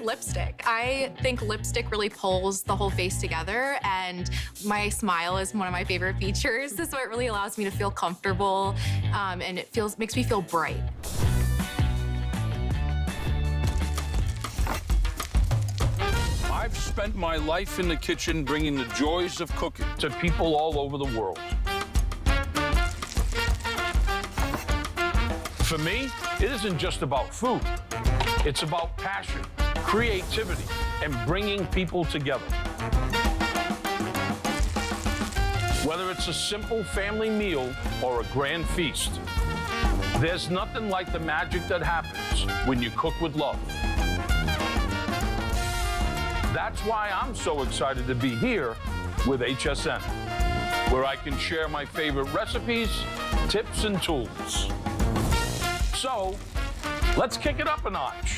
Lipstick. I think lipstick really pulls the whole face together, and my smile is one of my favorite features. So it really allows me to feel comfortable, and it makes me feel bright. I've spent my life in the kitchen bringing the joys of cooking to people all over the world. For me, it isn't just about food. It's about passion, creativity, and bringing people together. Whether it's a simple family meal or a grand feast, there's nothing like the magic that happens when you cook with love. That's why I'm so excited to be here with HSN, where I can share my favorite recipes, tips, and tools. So, let's kick it up a notch.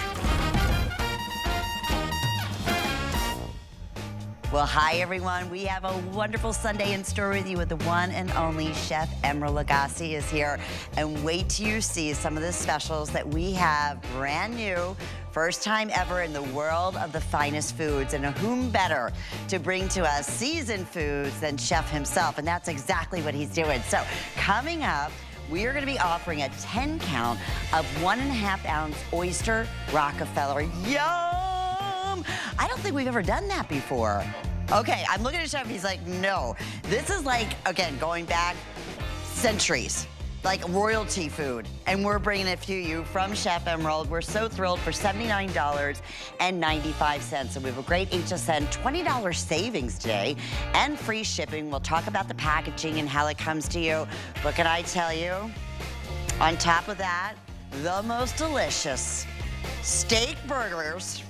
Well, hi, everyone. We have a wonderful Sunday in store with you with the one and only Chef Emeril Lagasse is here. And wait till you see some of the specials that we have brand new. First time ever in the world of the finest foods. And whom better to bring to us seasoned foods than Chef himself. And that's exactly what he's doing. So coming up, we are going to be offering a 10 count of 1.5 ounce oyster Rockefeller. Yum! I don't think we've ever done that before. Okay, I'm looking at Chef, he's like, no. This is like, again, going back centuries, like royalty food. And we're bringing it to you from Chef Emeril. We're so thrilled for $79.95. So we have a great HSN $20 savings today and free shipping. We'll talk about the packaging and how it comes to you. But can I tell you, on top of that, the most delicious steak burgers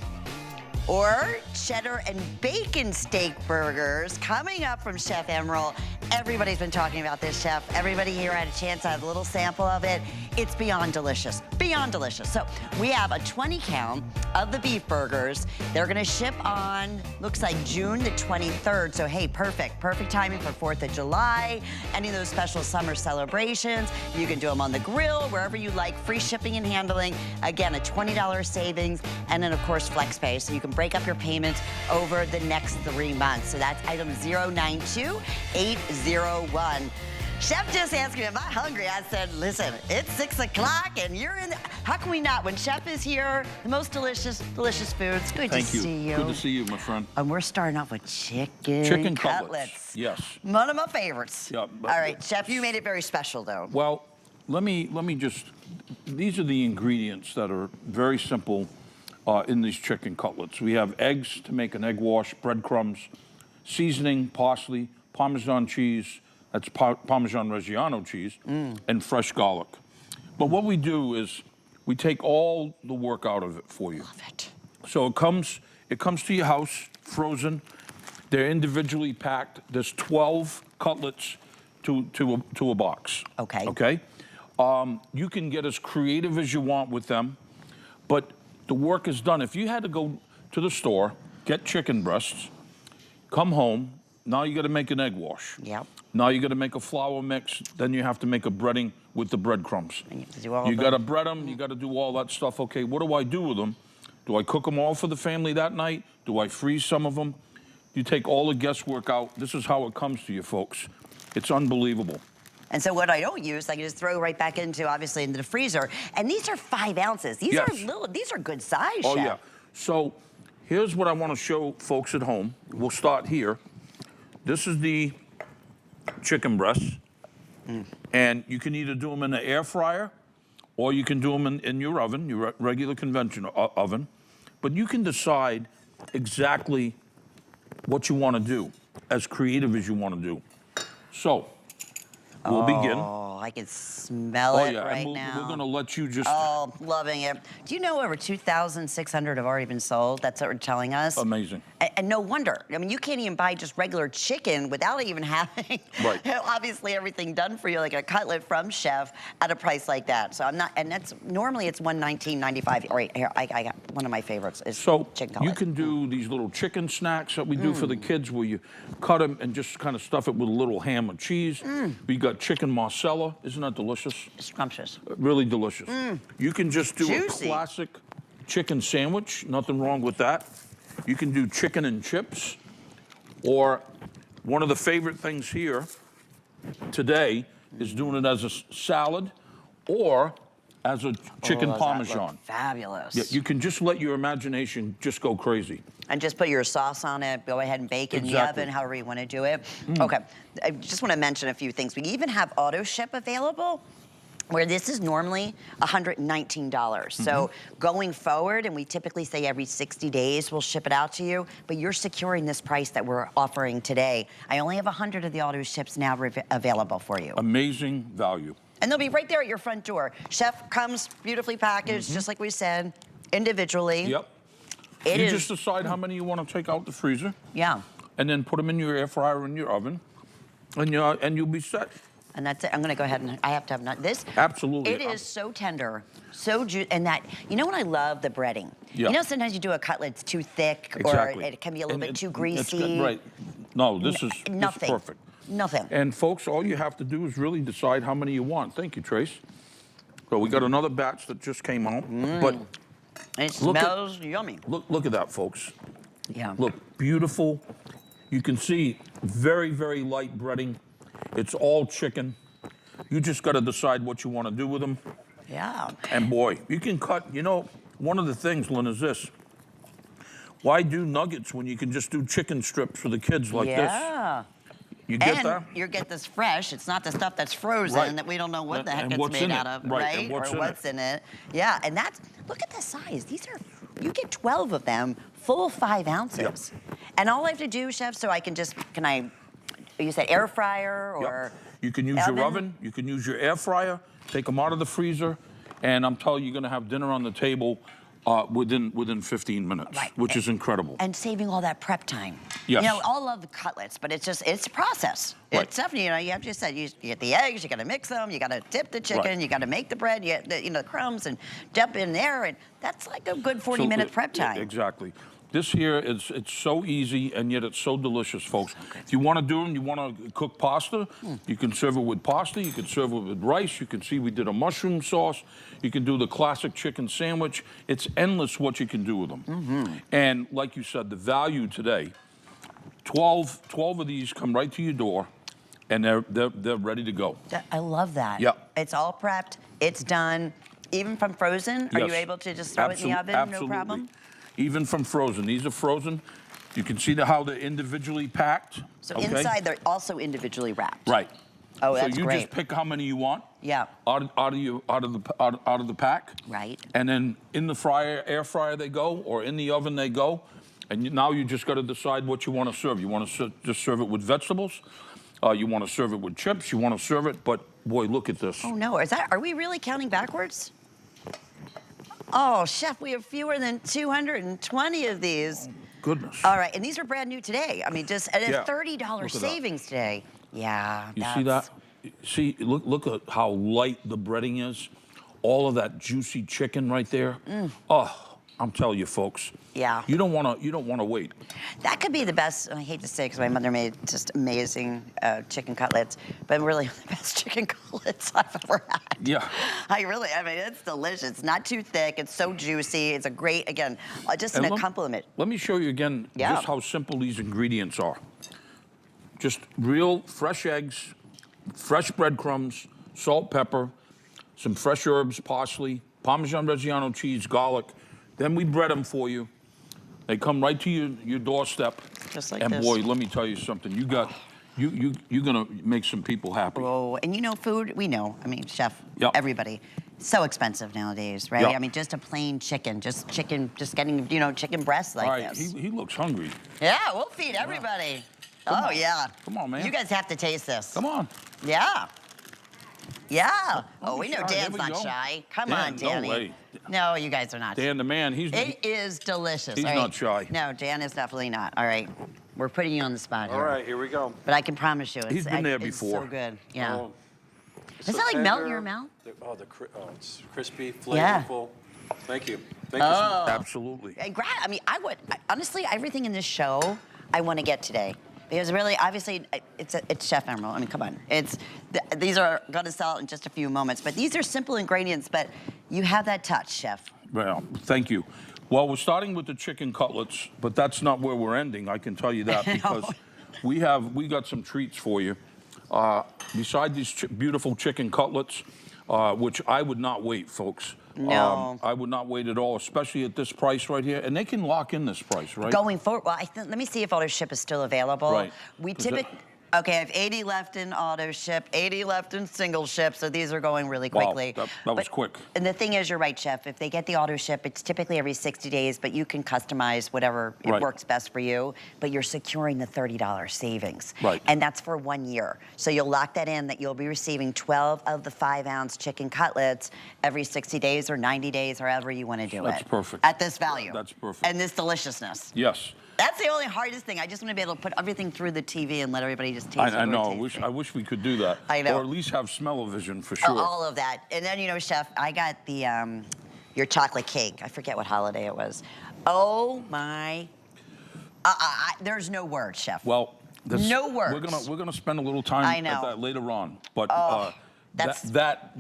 or cheddar and bacon steak burgers coming up from Chef Emeril. Everybody's been talking about this, Chef. Everybody here had a chance to have a little sample of it. It's beyond delicious, beyond delicious. So we have a 20 count of the beef burgers. They're gonna ship on, looks like June the 23rd. So hey, perfect timing for 4th of July. Any of those special summer celebrations. You can do them on the grill, wherever you like, free shipping and handling. Again, a $20 savings, and then of course flex pay, so you can break up your payments over the next 3 months. So that's item 092801. Chef just asked me, am I hungry? I said, listen, it's 6 o'clock and you're in, how can we not? When Chef is here, the most delicious foods. Good to see you. Good to see you, my friend. And we're starting off with chicken cutlets. Yes. One of my favorites. Yeah, all right, Chef, you made it very special though. Well, let me just, these are the ingredients that are very simple in these chicken cutlets. We have eggs to make an egg wash, breadcrumbs, seasoning, parsley, Parmesan cheese, that's Parmesan Reggiano cheese, and fresh garlic. But what we do is we take all the work out of it for you. Love it. So it comes to your house, frozen. They're individually packed. There's 12 cutlets to a box. Okay. Okay? You can get as creative as you want with them, but the work is done. If you had to go to the store, get chicken breasts, come home, now you gotta make an egg wash. Yep. Now you gotta make a flour mix, then you have to make a breading with the breadcrumbs. And you have to do all You gotta bread them, you gotta do all that stuff. Okay, what do I do with them? Do I cook them all for the family that night? Do I freeze some of them? You take all the guesswork out. This is how it comes to you, folks. It's unbelievable. And so what I don't use, I can just throw right back into, obviously, into the freezer. And these are 5 ounces. These are little, these are good size, Oh, Chef. yeah. So here's what I want to show folks at home. We'll start here. This is the chicken breasts. And you can either do them in the air fryer or you can do them in your oven, your regular conventional oven. But you can decide exactly what you want to do, as creative as you want to do. So we'll begin. Oh, I can smell it right now. We're going to let you just... Oh, loving it. Do you know over 2,600 have already been sold? That's what we're telling us. Amazing. And no wonder. I mean, you can't even buy just regular chicken without even having, obviously, everything done for you, like a cutlet from Chef at a price like that. So I'm not, and that's, normally it's $119.95. All right, here, I got one of my favorites is chicken cutlet. You can do these little chicken snacks that we do for the kids where you cut them and just kind of stuff it with a little ham or cheese. We got chicken marsala. Isn't that delicious? Scrumptious. Really delicious. You can just do a classic chicken sandwich, nothing wrong with that. You can do chicken and chips, or one of the favorite things here today is doing it as a salad or as a chicken Parmesan. Fabulous. Yeah, you can just let your imagination just go crazy. And just put your sauce on it, go ahead and bake it in the oven, however you want to do it. Okay, I just want to mention a few things. We even have auto ship available, where this is normally $119. So going forward, and we typically say every 60 days we'll ship it out to you, but you're securing this price that we're offering today. I only have 100 of the auto ships now available for you. Amazing value. And they'll be right there at your front door. Chef comes beautifully packaged, just like we said, individually. Yep. You just decide how many you want to take out the freezer. Yeah. And then put them in your air fryer or in your oven, and you'll be set. And that's it. I'm gonna go ahead and I have to have this. Absolutely. It is so tender, so juicy, and that, you know what I love? The breading. Yeah. You know, sometimes you do a cutlet, it's too thick, Exactly. or it can be a little bit too greasy. It's good, right. No, this is perfect. Nothing. And folks, all you have to do is really decide how many you want. Thank you, Trace. So we got another batch that just came out, but And it smells yummy. look at that, folks. Yeah. Look, beautiful. You can see very, very light breading. It's all chicken. You just got to decide what you want to do with them. Yeah. And boy, you can cut, you know, one of the things, Lynn, is this. Why do nuggets when you can just do chicken strips for the kids like this? Yeah. You get that? And you get this fresh. It's not the stuff that's frozen that we don't know what the heck it's made out of, right? Or what's in it. Yeah, and that's, look at the size. These are, you get 12 of them, full 5 ounces. Yep. And all I have to do, Chef, so I can just, you said air fryer or You can use your oven, you can use your air fryer, take them out of the freezer, and I'm telling you, you're gonna have dinner on the table within 15 minutes, which is incredible. And saving all that prep time. Yes. You know, all love the cutlets, but it's a process. Right. It's definitely, you know, you have just said, you get the eggs, you gotta mix them, you gotta dip the chicken, you gotta make the bread, the crumbs, and dump in there, and that's like a good 40-minute prep time. Exactly. This here, it's so easy, and yet it's so delicious, folks. If you want to do them, you want to cook pasta, you can serve it with pasta, you can serve it with rice, you can see we did a mushroom sauce, you can do the classic chicken sandwich. It's endless what you can do with them. And like you said, the value today, 12 of these come right to your door, and they're ready to go. I love that. Yeah. It's all prepped, it's done. Even from frozen, are you able to just throw it in the oven, no problem? Even from frozen. These are frozen. You can see how they're individually packed. So inside, they're also individually wrapped. Right. Oh, that's So you great. just pick how many you want. Yeah. Out of the pack. Right. And then in the air fryer they go, or in the oven they go. And now you just got to decide what you want to serve. You want to just serve it with vegetables. You want to serve it with chips. You want to serve it, but boy, look at this. Oh no, are we really counting backwards? Oh, Chef, we have fewer than 220 of these. Goodness. All right, and these are brand new today. I mean, just at a Yeah. $30 savings today. Yeah. You see that? See, look at how light the breading is. All of that juicy chicken right there. Oh, I'm telling you, folks. Yeah. You don't want to wait. That could be the best. I hate to say, because my mother made just amazing chicken cutlets, but really the best chicken cutlets I've ever had. Yeah. I mean, it's delicious. It's not too thick. It's so juicy. It's a great, again, just a compliment. Let me show you again just how simple these ingredients are. Just real fresh eggs, fresh breadcrumbs, salt, pepper, some fresh herbs, parsley, Parmesan Reggiano cheese, garlic. Then we bread them for you. They come right to your doorstep. Just like and this. Boy, let me tell you something. You're gonna make some people happy. Oh, and you know, food, we know. I mean, Chef, everybody, so expensive nowadays, right? Yep. I mean, just a plain chicken, just getting, chicken breasts like All right, this. he looks hungry. Yeah, we'll feed everybody. Come on. Yeah. Come on, man. You guys have to taste this. Come on. Yeah. Yeah. Don't We be know shy. Dan's Here we not go. shy. Come Dan, on, Danny. No way. No, you guys are not. Dan the man, It is delicious. He's all right? not shy. No, Dan is definitely not. All right. We're putting you on the spot here. All right, here we go. But I can promise you, He's been there it's before. so good. Yeah. Oh, Does that like melt in your mouth? It's crispy, Yeah. flavorful. Thank you. Thank you. So much. Absolutely. I mean, honestly, everything in this show, I want to get today. Because really, obviously, it's Chef Emeril. I mean, come on. These are going to sell in just a few moments. But these are simple ingredients, but you have that touch, Chef. Well, thank you. Well, we're starting with the chicken cutlets, but that's not where we're ending. I can tell you that because we got some treats for you. Beside these beautiful chicken cutlets, which I would not wait, folks. No. I would not wait at all, especially at this price right here. And they can lock in this price, right? Going forward, well, let me see if auto ship is still available. Right. We typically, okay, I have 80 left in auto ship, 80 left in single ship, so these are going really quickly. Wow, that was quick. And the thing is, you're right, Chef, if they get the auto ship, it's typically every 60 days, but you can customize whatever it works best for you, but you're securing the $30 savings. Right. And that's for 1 year. So you'll lock that in that you'll be receiving 12 of the 5-ounce chicken cutlets every 60 days or 90 days, or however you want to do it. That's perfect. At this value. That's perfect. And this deliciousness. Yes. That's the only hardest thing. I just want to be able to put everything through the TV and let everybody just taste it. I know. I wish we could do that. I know. Or at least have smell-o-vision for sure. All of that. And then, you know, Chef, I got the your chocolate cake. I forget what holiday it was. Oh my! There's no word, Chef. Well, no words. We're gonna spend a little time I know. at that later on, but that's that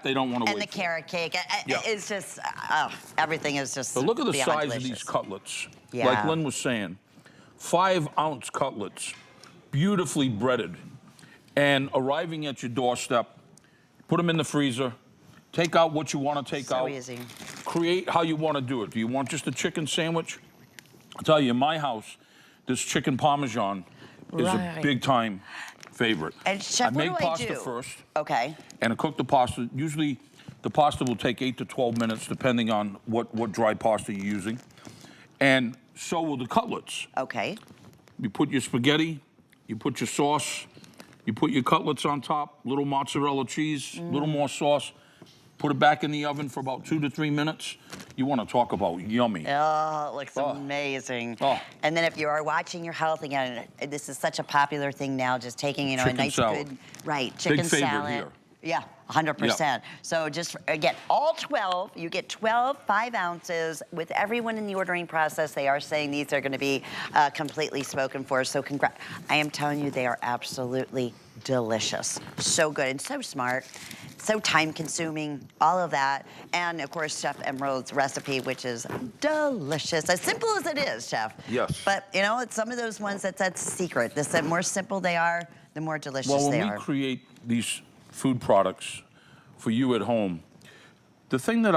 they don't want to wait. And the for. carrot cake. Yeah. It's just everything is just. But look at the beyond size delicious. of these cutlets. Yeah. Like Lynn was saying, 5-ounce cutlets, beautifully breaded, and arriving at your doorstep. Put them in the freezer. Take out what you want to take out. So easy. Create how you want to do it. Do you want just a chicken sandwich? I'll tell you, in my house, this chicken parmesan is a big time favorite. And Chef, I make what do pasta I do? first. Okay. And I cook the pasta. Usually, the pasta will take 8 to 12 minutes, depending on what dry pasta you're using. And so will the cutlets. Okay. You put your spaghetti, you put your sauce, you put your cutlets on top, little mozzarella cheese, little more sauce. Put it back in the oven for about 2 to 3 minutes. You want to talk about yummy. Oh, it looks amazing. Oh. And then if you are watching your health again, this is such a popular thing now, just taking, you know, Chicken a nice salad. good, chicken Big favorite salad. here. Yeah, 100%. So just get all 12. You get 12 5 ounces. With everyone in the ordering process, they are saying these are going to be completely spoken for. So I am telling you, they are absolutely delicious. So good and so smart. So time-consuming, all of that. And, of course, Chef Emeril's recipe, which is delicious. As simple as it is, Chef. Yes. But, you know, it's some of those ones that's a secret. The more simple they are, the more delicious Well, they when are. we create these food products for you at home, the thing that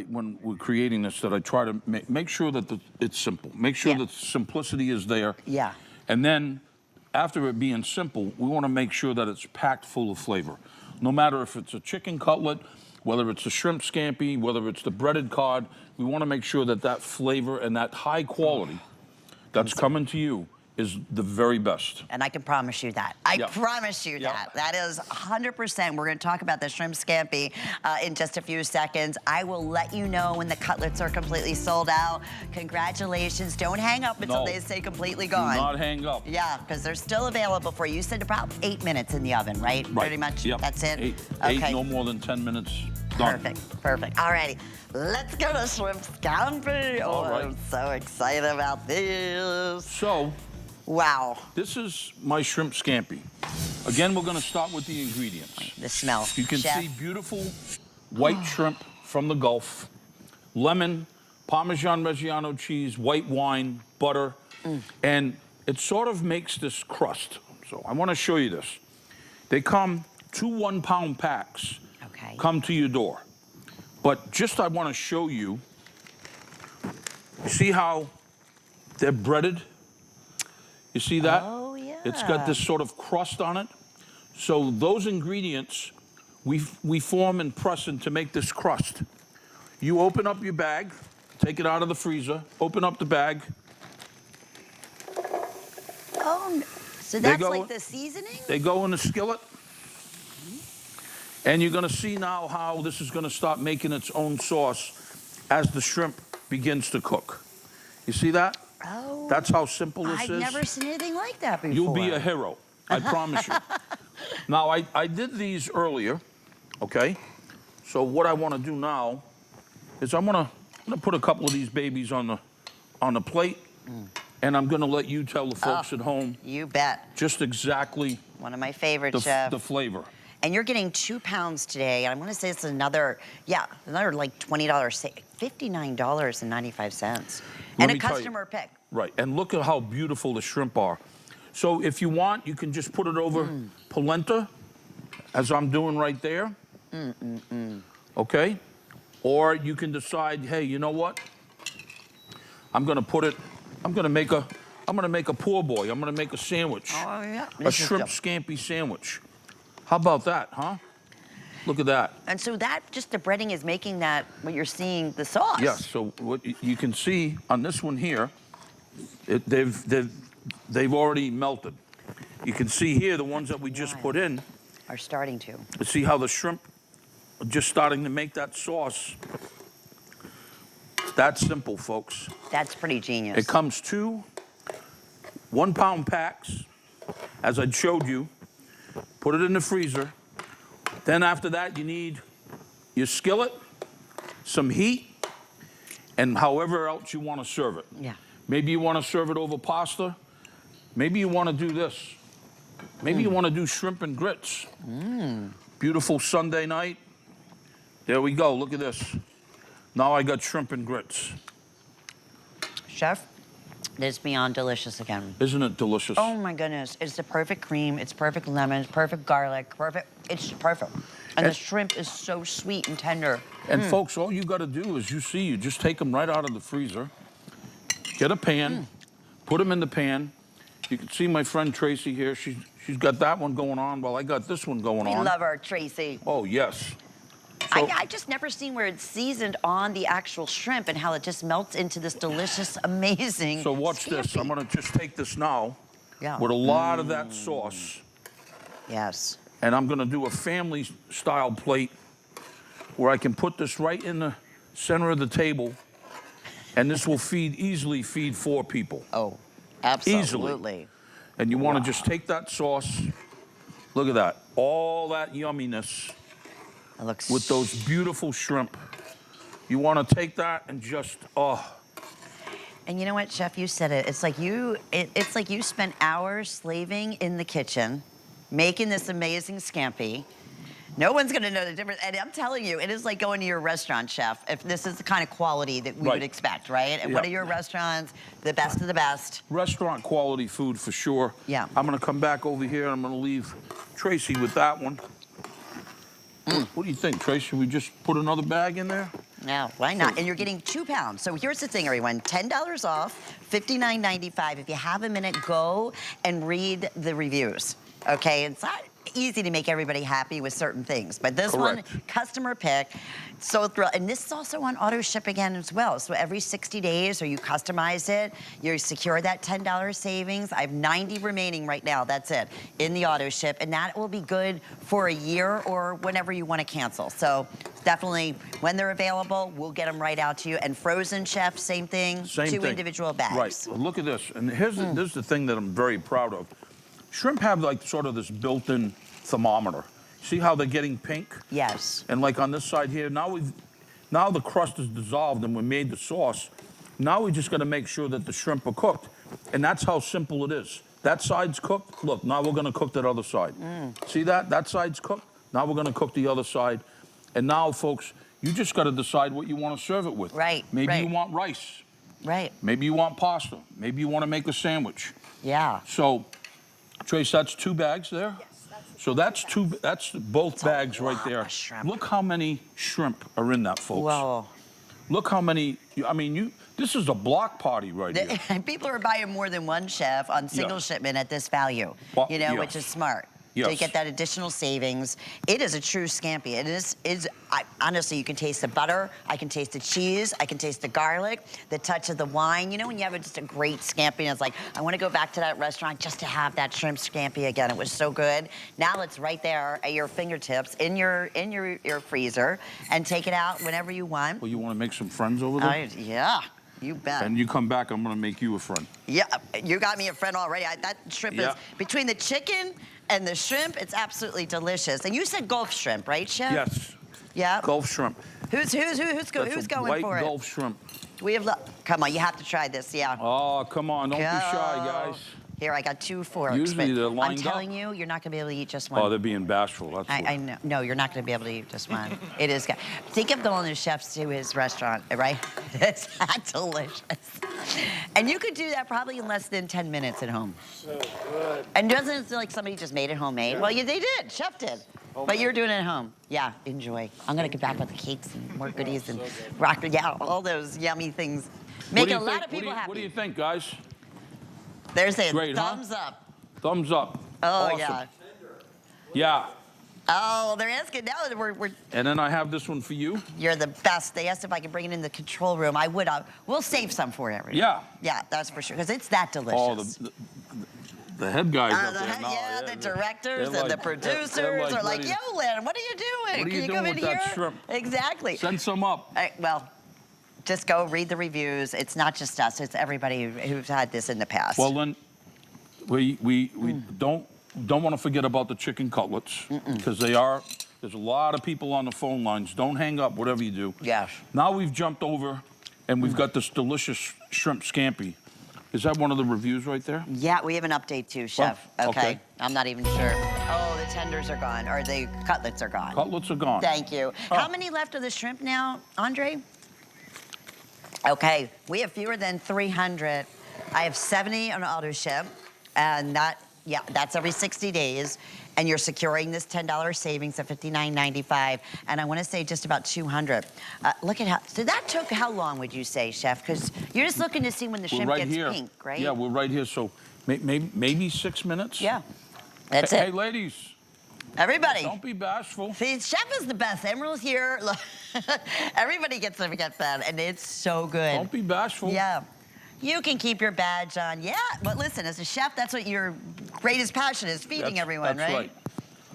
when we're creating this, that I try to make sure that it's simple. Make sure that simplicity is there. Yeah. And then, after it being simple, we want to make sure that it's packed full of flavor. No matter if it's a chicken cutlet, whether it's a shrimp scampi, whether it's the breaded cod, we want to make sure that that flavor and that high quality that's coming to you is the very best. And I can promise you that. I promise you that. That is 100%. We're going to talk about the shrimp scampi in just a few seconds. I will let you know when the cutlets are completely sold out. Congratulations. Don't hang up until they stay completely gone. Do not hang up. Yeah, because they're still available for you. You said about 8 minutes in the oven, right? Pretty much. Yep. That's it? Eight, no more than 10 minutes. Done. Perfect. All righty. Let's go to shrimp scampi. Oh, All right. I'm so excited about this. So, wow. this is my shrimp scampi. Again, we're going to start with the ingredients. The smell. You can Chef. see beautiful white shrimp from the Gulf, lemon, Parmesan Reggiano cheese, white wine, butter, and it sort of makes this crust. So I want to show you this. They come 2 1-pound packs. Okay. Come to your door. But just I want to show you, you see how they're breaded? You see that? Oh, yeah. It's got this sort of crust on it. So those ingredients, we form and press in to make this crust. You open up your bag, take it out of the freezer, open up the bag. Oh, so that's like the seasoning? They go in the skillet. And you're going to see now how this is going to start making its own sauce as the shrimp begins to cook. You see that? Oh. That's how simple this is. I've never seen anything like that before. You'll be a hero. I promise you. Now, I did these earlier, okay? So what I want to do now is I'm gonna put a couple of these babies on the plate, and I'm gonna let you tell the folks at home. You bet. Just exactly One of my favorites, Chef. the flavor. And you're getting 2 pounds today. I want to say it's another like $20 $59.95. And a customer pick. Right, and look at how beautiful the shrimp are. So if you want, you can just put it over polenta, as I'm doing right there. Okay? Or you can decide, hey, you know what? I'm gonna make a poor boy. I'm gonna make a sandwich. Oh, yeah. A shrimp scampi sandwich. How about that, huh? Look at that. And so that, just the breading is making that, what you're seeing, the sauce. Yeah, so what you can see on this one here, they've already melted. You can see here the ones that we just put in. Are starting to. See how the shrimp are just starting to make that sauce. That's simple, folks. That's pretty genius. It comes 2 1-pound packs, as I showed you. Put it in the freezer. Then after that, you need your skillet, some heat, and however else you want to serve it. Yeah. Maybe you want to serve it over pasta. Maybe you want to do this. Maybe you want to do shrimp and grits. Beautiful Sunday night. There we go. Look at this. Now I got shrimp and grits. Chef, it's beyond delicious again. Isn't it delicious? Oh my goodness. It's the perfect cream. It's perfect lemons, perfect garlic, perfect. It's perfect. And the shrimp is so sweet and tender. And folks, all you got to do is you just take them right out of the freezer, get a pan, put them in the pan. You can see my friend Tracy here. She's got that one going on while I got this one going on. We love her, Tracy. Oh, yes. I just never seen where it's seasoned on the actual shrimp and how it just melts into this delicious, amazing So watch this. scampi. I'm going to just take this now Yeah. with a lot of that sauce, Yes. and I'm going to do a family-style plate where I can put this right in the center of the table, and this will easily feed 4 people. Oh, absolutely. And you want to just take that sauce. Look at that. All that yumminess It looks with those beautiful shrimp. You want to take that and just, And you know what, Chef? You said it. It's like you spent hours slaving in the kitchen, making this amazing scampi. No one's gonna know the difference. And I'm telling you, it is like going to your restaurant, Chef, if this is the kind of quality that we would expect, right? And what are your restaurants? The best of the best. restaurant quality food for sure. Yeah. I'm going to come back over here and I'm going to leave Tracy with that one. What do you think, Tracy? Should we just put another bag in there? Yeah, why not? And you're getting 2 pounds. So here's the thing, everyone. $10 off, $59.95. If you have a minute, go and read the reviews. Okay, it's not easy to make everybody happy with certain things, but this one, customer pick, so thrilled. And this is also on auto ship again as well. So every 60 days, or you customize it, you secure that $10 savings. I have 90 remaining right now, that's it, in the auto ship, and that will be good for a year or whenever you want to cancel. So definitely, when they're available, we'll get them right out to you. And frozen, Chef, same thing, Same 2 thing. individual bags. Right. Well, look at this. And here's this is the thing that I'm very proud of. Shrimp have like sort of this built-in thermometer. See how they're getting pink? Yes. And like on this side here, now the crust is dissolved and we made the sauce. Now we just got to make sure that the shrimp are cooked. And that's how simple it is. That side's cooked. Look, now we're going to cook that other side. See that? That side's cooked. Now we're going to cook the other side. And now, folks, you just got to decide what you want to serve it with. Right. Maybe you want rice. Right. Maybe you want pasta. Maybe you want to make a sandwich. Yeah. So, Trace, that's 2 bags there? Yes, that's So that's both bags right there. of shrimp. Look how many shrimp are in that, folks. Whoa. Look how many, I mean, this is a block party right here. People are buying more than one, Chef, on single shipment at this value, Well, which is smart. Yes. To get that additional savings. It is a true scampi. It is honestly, you can taste the butter, I can taste the cheese, I can taste the garlic, the touch of the wine. You know when you have just a great scampi and it's like, I want to go back to that restaurant just to have that shrimp scampi again. It was so good. Now it's right there at your fingertips in your freezer, and take it out whenever you want. Well, you want to make some friends over there? Yeah, you bet. And you come back, I'm going to make you a friend. Yeah, you got me a friend already. That shrimp is, Yeah. between the chicken and the shrimp, it's absolutely delicious. And you said Gulf shrimp, right, Chef? Yes, Yeah. Gulf shrimp. Who's That's going a white for Gulf shrimp. it? We have, come on, you have to try this, yeah. Oh, come on, don't be shy, guys. Here, I got 2 forks. Usually but they're lined I'm telling up. you, you're not going to be able to eat just one. Oh, they're being bashful. That's what. I know. No, you're not going to be able to eat just one. It is good. Think of going to chefs to his restaurant, right? It's that delicious. And you could do that probably in less than 10 minutes at home. So good. And doesn't it feel like somebody just made it homemade? Well, yeah, they did. Chef did. But you're doing it at home. Yeah, enjoy. I'm going to get back with the cakes and more goodies and rock. Yeah, all those yummy things. Make a lot of people happy. What do you think, guys? There's a Great, huh? thumbs up. Thumbs up. Oh, Awesome. yeah. Yeah. Oh, they're asking now. We're And then I have this one for you. You're the best. They asked if I could bring it in the control room. I would. We'll save some for everyone. Yeah. Yeah, that's for sure. Because it's that delicious. Oh, the head guys up there. No, yeah, the directors they're and the like- producers they're are like, ready. yo, Lynn, what are you doing? What are Can you come doing in with that here? shrimp? Exactly. Send some up. Well, just go read the reviews. It's not just us. It's everybody who's had this in the past. Well, then, we don't want to forget about the chicken cutlets because there's a lot of people on the phone lines. Don't hang up, whatever you do. Yes. Now we've jumped over and we've got this delicious shrimp scampi. Is that one of the reviews right there? Yeah, we have an update too, Chef. Oh, okay. okay. I'm not even sure. Oh, the tenders are gone, or the cutlets are gone. Cutlets are gone. Thank you. Oh. How many left of the shrimp now, Andre? Okay, we have fewer than 300. I have 70 on auto ship, and that's every 60 days. And you're securing this $10 savings of $59.95, and I want to say just about 200. Look at how. So that took how long would you say, Chef? Because you're just looking to see when the We're shrimp right gets here. pink, right? Yeah, we're right here. So maybe 6 minutes. Yeah. That's Hey, it. ladies, Everybody. don't be bashful. See, Chef is the best. Emeril's here. Look, everybody gets that, and it's so good. Don't be bashful. Yeah. You can keep your badge on. Yeah, but listen, as a chef, that's what your greatest passion is, feeding everyone, that's right? right.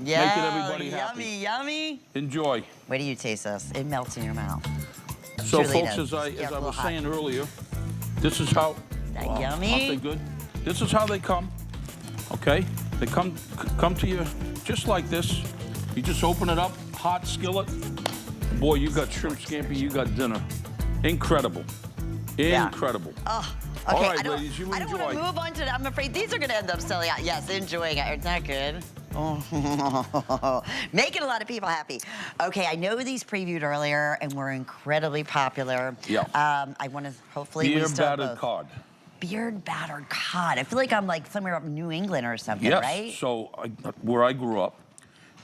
Yeah. Making everybody happy. Yummy, yummy. Enjoy. Wait till you taste this. It melts in your mouth. So, Truly folks, does. as I Yeah, a was little hot. saying earlier, this is how. That Wow, yummy? Aren't they good? This is how they come. Okay, they come to you just like this. You just open it up, hot skillet. Boy, you got shrimp scampi. You got dinner. Incredible. Yeah. Incredible. Oh, okay. All right, I don't, ladies, you I don't want to enjoy. move on to. I'm afraid these are going to end up selling out. Yes, enjoying it. Isn't that good? Oh, making a lot of people happy. Okay, I know these previewed earlier and were incredibly popular. Yeah. I want to hopefully we Beer still have battered both. cod. Beard battered cod. I feel like I'm like somewhere up in New England or something, Yes. right? So where I grew up,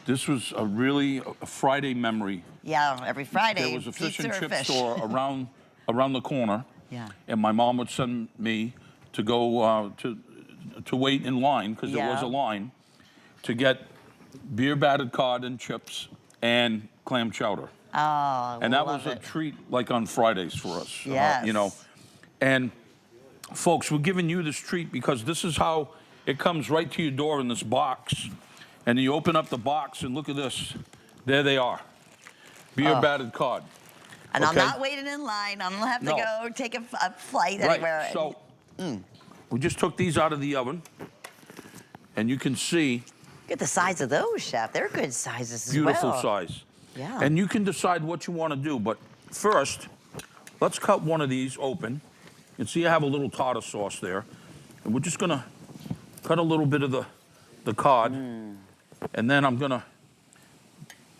this was a Friday memory. Yeah, every Friday. There was a fish pizza and or chip fish. store around the corner. Yeah. And my mom would send me to go to wait in line because there was Yeah. a line to get beer battered cod and chips and clam chowder. Oh, And that love was a it. treat like on Fridays for us. Yes. You know. And folks, we're giving you this treat because this is how it comes right to your door in this box. And you open up the box and look at this. There they are. Beer battered cod. And I'm Okay. not waiting in line. I'm gonna have to No. go take a flight Right. anywhere. So we just took these out of the oven. And you can see Look at the size of those, Chef. They're good sizes as beautiful well. size. Yeah. And you can decide what you want to do. But first, let's cut one of these open. You can see I have a little tartar sauce there. And we're just going to cut a little bit of the cod. And then I'm going to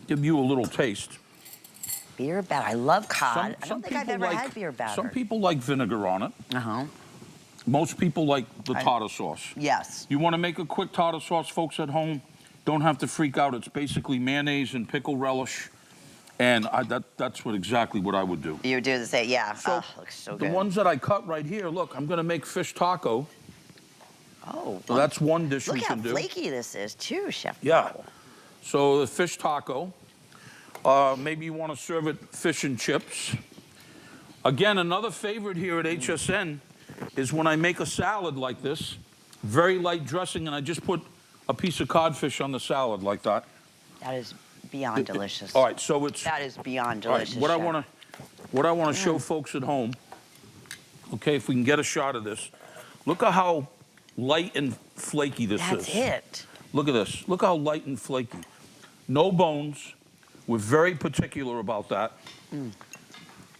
give you a little taste. Beer batter. I love cod. I Some don't think I've people ever like- had beer batter. Some people like vinegar on it. Uh-huh. Most people like the tartar sauce. Yes. You want to make a quick tartar sauce, folks at home? Don't have to freak out. It's basically mayonnaise and pickle relish. And that's exactly what I would do. You do the same. Yeah. So looks so the good. ones that I cut right here, look, I'm going to make fish taco. Oh. So that's one dish Look we how can do. flaky this is, too, Chef. Yeah. So the fish taco. Maybe you want to serve it fish and chips. Again, another favorite here at HSN is when I make a salad like this, very light dressing, and I just put a piece of codfish on the salad like that. That is beyond delicious. All right, so it's That is beyond all right, delicious. what I Chef. want to show folks at home. Okay, if we can get a shot of this, look at how light and flaky this is. That's it. Look at this. Look how light and flaky. No bones. We're very particular about that.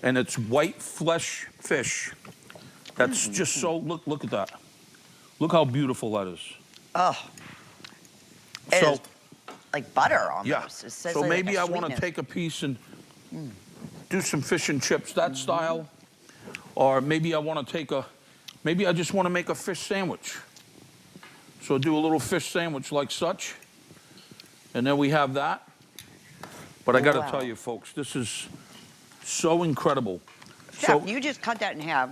And it's white flesh fish. That's just so, look at that. Look how beautiful that is. Oh, it So, is like butter almost. yeah. It says So like maybe a I want to sweetness. take a piece and do some fish and chips, that style. Or maybe I want to take maybe I just want to make a fish sandwich. So do a little fish sandwich like such. And then we have that. But I got to Wow. tell you, folks, this is so incredible. Chef, you just cut that in half,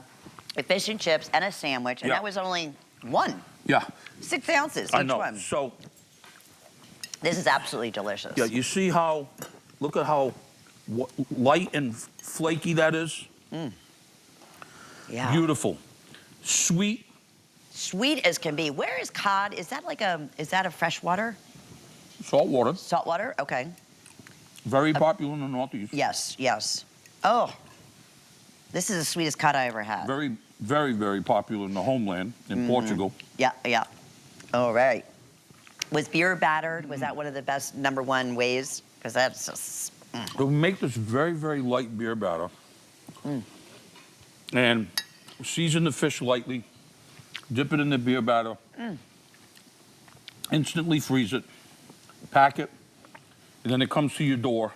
a fish and chips and a sandwich, and Yeah. that was only one. Yeah, 6 ounces I each know. one. So, This is absolutely delicious. yeah, you see how, look at how light and flaky that is? Yeah. Beautiful. Sweet. Sweet as can be. Where is cod? Is that a freshwater? Salt water. Saltwater? Okay. Very popular in the Northeast. Yes, yes. Oh, this is the sweetest cod I ever had. Very, very, very popular in the homeland in Portugal. Yeah, yeah. All right. Was beer battered? Was that one of the best #1 ways? Because that's just, We make this very, very light beer batter. And season the fish lightly, dip it in the beer batter, instantly freeze it, pack it, and then it comes to your door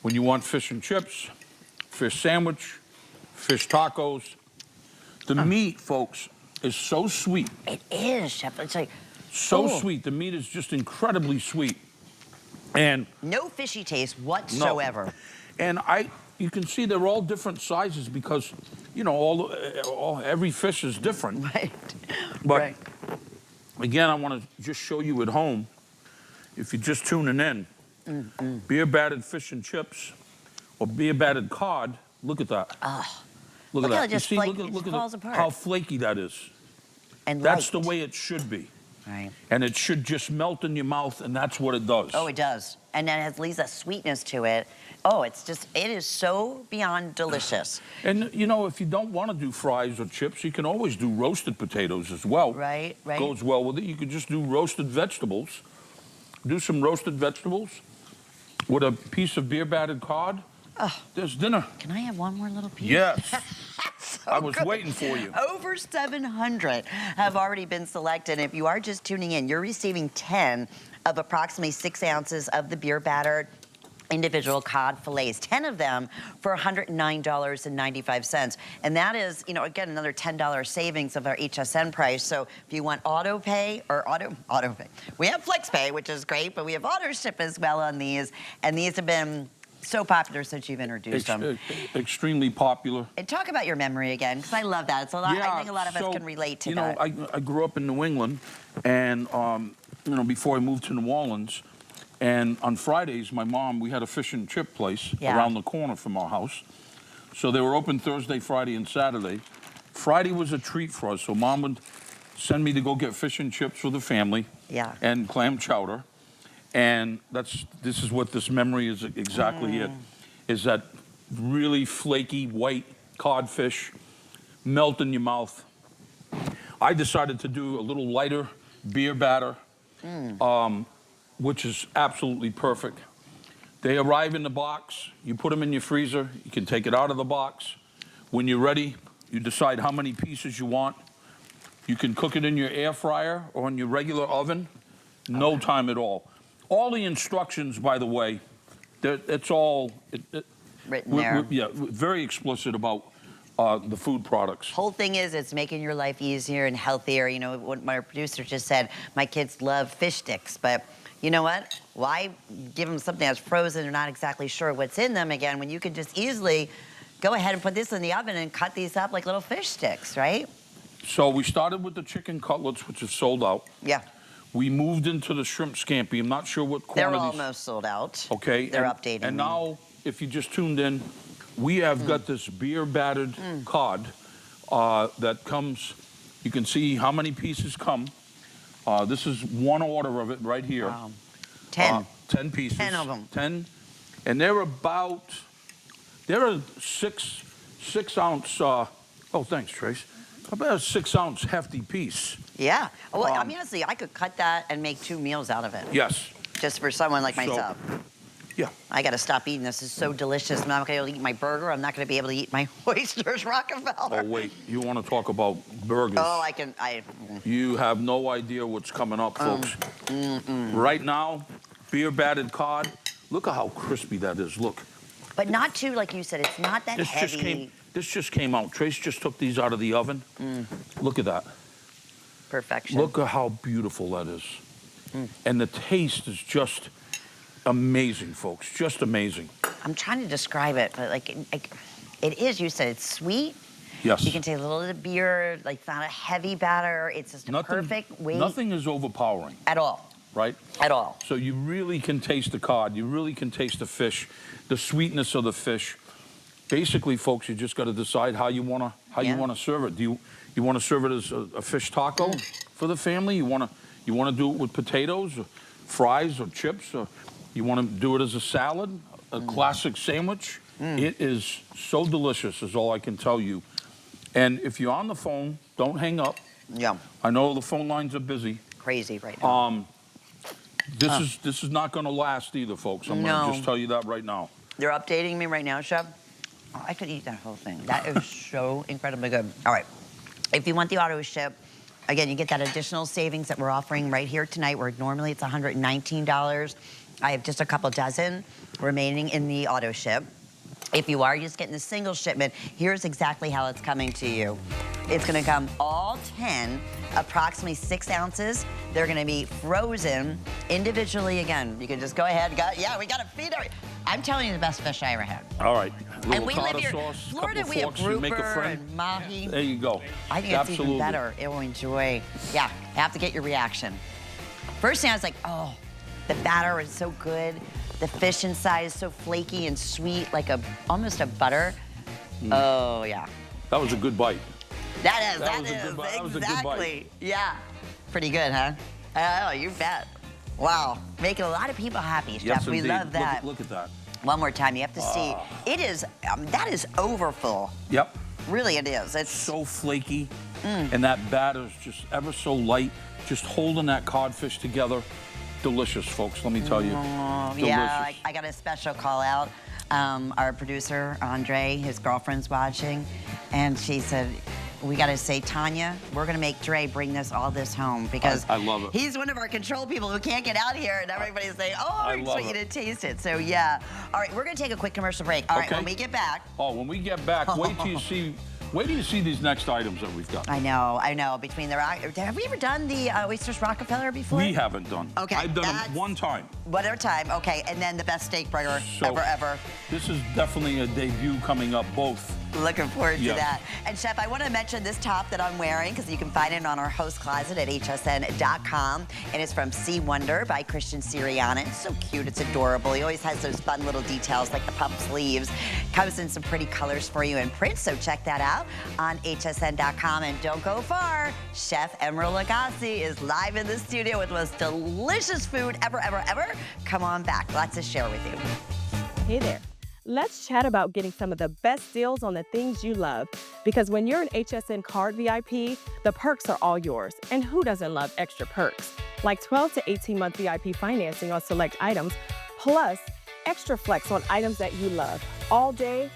when you want fish and chips, fish sandwich, fish tacos. The meat, folks, is so sweet. it is, Chef. It's like So Oh. sweet. The meat is just incredibly sweet. And no fishy taste whatsoever. And you can see they're all different sizes because, you know, every fish is different. Right. But right. again, I want to just show you at home, if you're just tuning in, beer battered fish and chips or beer battered cod. Look at that. Look at Look how that. it just you see, flake- look it at falls apart. how flaky that is. And That's light. the way it should be. Right. And it should just melt in your mouth, and that's what it does. Oh, it does. And then it leaves a sweetness to it. Oh, it is so beyond delicious. And, you know, if you don't want to do fries or chips, you can always do roasted potatoes as well. Right, right. Goes well with it. You could just do roasted vegetables. Do some roasted vegetables with a piece of beer battered cod. There's dinner. Can I have one more little piece? Yes. I was waiting for you. Over 700 have already been selected. If you are just tuning in, you're receiving 10 of approximately 6 ounces of the beer battered individual cod fillets, 10 of them for $109.95. And that is, you know, again, another $10 savings of our HSN price. So if you want auto pay or auto pay, we have flex pay, which is great, but we have auto ship as well on these. And these have been so popular since you've introduced them. Extremely popular. And talk about your memory again, because I love that. It's a lot. Yeah, I think a lot of us so, can relate to you that. know, I grew up in New England, and you know, before I moved to New Orleans, and on Fridays, my mom, we had a fish and chip place around the corner from our house. So they were open Thursday, Friday, and Saturday. Friday was a treat for us, so Mom would send me to go get fish and chips for the family. Yeah. And clam chowder. And this is what this memory is exactly it, is that really flaky white codfish, melt in your mouth. I decided to do a little lighter beer batter, which is absolutely perfect. They arrive in the box, you put them in your freezer, you can take it out of the box. When you're ready, you decide how many pieces you want. You can cook it in your air fryer or in your regular oven, no time at all. All the instructions, by the way, it's all Written there. yeah, very explicit about the food products. Whole thing is, it's making your life easier and healthier. You know, what my producer just said, my kids love fish sticks, but you know what? Why give them something that's frozen and not exactly sure what's in them again when you can just easily go ahead and put this in the oven and cut these up like little fish sticks, right? So we started with the chicken cutlets, which is sold out. Yeah. We moved into the shrimp scampi. I'm not sure what quantities. They're almost sold out. Okay. They're updating. And now, if you just tuned in, we have got this beer battered cod that comes. You can see how many pieces come. This is one order of it right here. Wow. 10. 10 pieces. 10 of them. 10. And they're a 6 ounce. Oh, thanks, Trace. About a 6 ounce hefty piece. Yeah. Well, I mean, honestly, I could cut that and make 2 meals out of it. Yes. Just for someone like So, myself. Yeah. I got to stop eating this. It's so delicious. I'm not going to be able to eat my burger. I'm not going to be able to eat my oysters, Rockefeller. Oh, wait. You want to talk about burgers? Oh, You have no idea what's coming up, folks. Right now, beer batted cod. Look at how crispy that is. Look. But not too, like you said, it's not that heavy. This just came out. Trace just took these out of the oven. Look at that. Perfection. Look at how beautiful that is. And the taste is just amazing, folks. Just amazing. I'm trying to describe it, but like it is, you said it's sweet. Yes. You can take a little bit of beer, like it's not a heavy batter. It's just a perfect weight. Nothing is overpowering. At all. Right? At all. So you really can taste the cod. You really can taste the fish, the sweetness of the fish. Basically, folks, you just got to decide how you want to serve it. Do you want to serve it as a fish taco for the family? You want to do it with potatoes, or fries, or chips, or you want to do it as a salad, a classic sandwich? It is so delicious, is all I can tell you. And if you're on the phone, don't hang up. Yeah. I know the phone lines are busy. Crazy right now. This is not going to last either, folks. I'm going to just tell you that right now. They're updating me right now, Chef. Oh, I could eat that whole thing. That is so incredibly good. All right. If you want the auto ship, again, you get that additional savings that we're offering right here tonight, where normally it's $119. I have just a couple dozen remaining in the auto ship. If you are just getting the single shipment, here's exactly how it's coming to you. It's going to come all 10, approximately 6 ounces. They're going to be frozen individually. Again, you can just go ahead. We got to feed her. I'm telling you, the best fish I ever had. All right. And we live here, sauce, Florida. We have forks, you make a grouper friend. and mahi. There you go. I think it's even better. It will enjoy. Yeah, have to get your reaction. First thing I was like, oh, the batter is so good. The fish inside is so flaky and sweet, like almost a butter. Oh yeah. That was a good bite. That is was a good exactly. Yeah. Pretty good, huh? Oh, you bet. Wow, making a lot of people happy, Chef. Yes, we indeed. love that. Look at that. One more time, you have to see. It is, that is overfull. Yep. Really, it is. It's So flaky, and that batter's just ever so light, just holding that codfish together. Delicious, folks, let me tell you. Delicious. Yeah, I got a special call out. Our producer, Andre, his girlfriend's watching, and she said, we got to say, Tanya, we're going to make Dre bring all this home, because I love it. He's one of our control people who can't get out here, and everybody's saying, oh, I love want you to taste it. So, yeah. All right, we're going to take a quick commercial break. All right, when we get back. Oh, when we get back, wait till you see these next items that we've got. I know. Between have we ever done the Oysters Rockefeller before? We haven't done. Okay. I've done them one time. Whatever time, okay. And then the best steak burger ever. This is definitely a debut coming up, both. Looking forward to that. And Chef, I want to mention this top that I'm wearing, because you can find it on our host closet at hsn.com. And it's from Sea Wonder by Christian Siriana. It's so cute. It's adorable. He always has those fun little details like the pup sleeves. Comes in some pretty colors for you in print, so check that out on hsn.com. And don't go far. Chef Emeril Lagasse is live in the studio with the most delicious food ever. Come on back. Lots to share with you. Hey there. Let's chat about getting some of the best deals on the things you love. Because when you're an HSN card VIP, the perks are all yours. And who doesn't love extra perks? Like 12 to 18-month VIP financing on select items, plus extra flex on items that you love all day,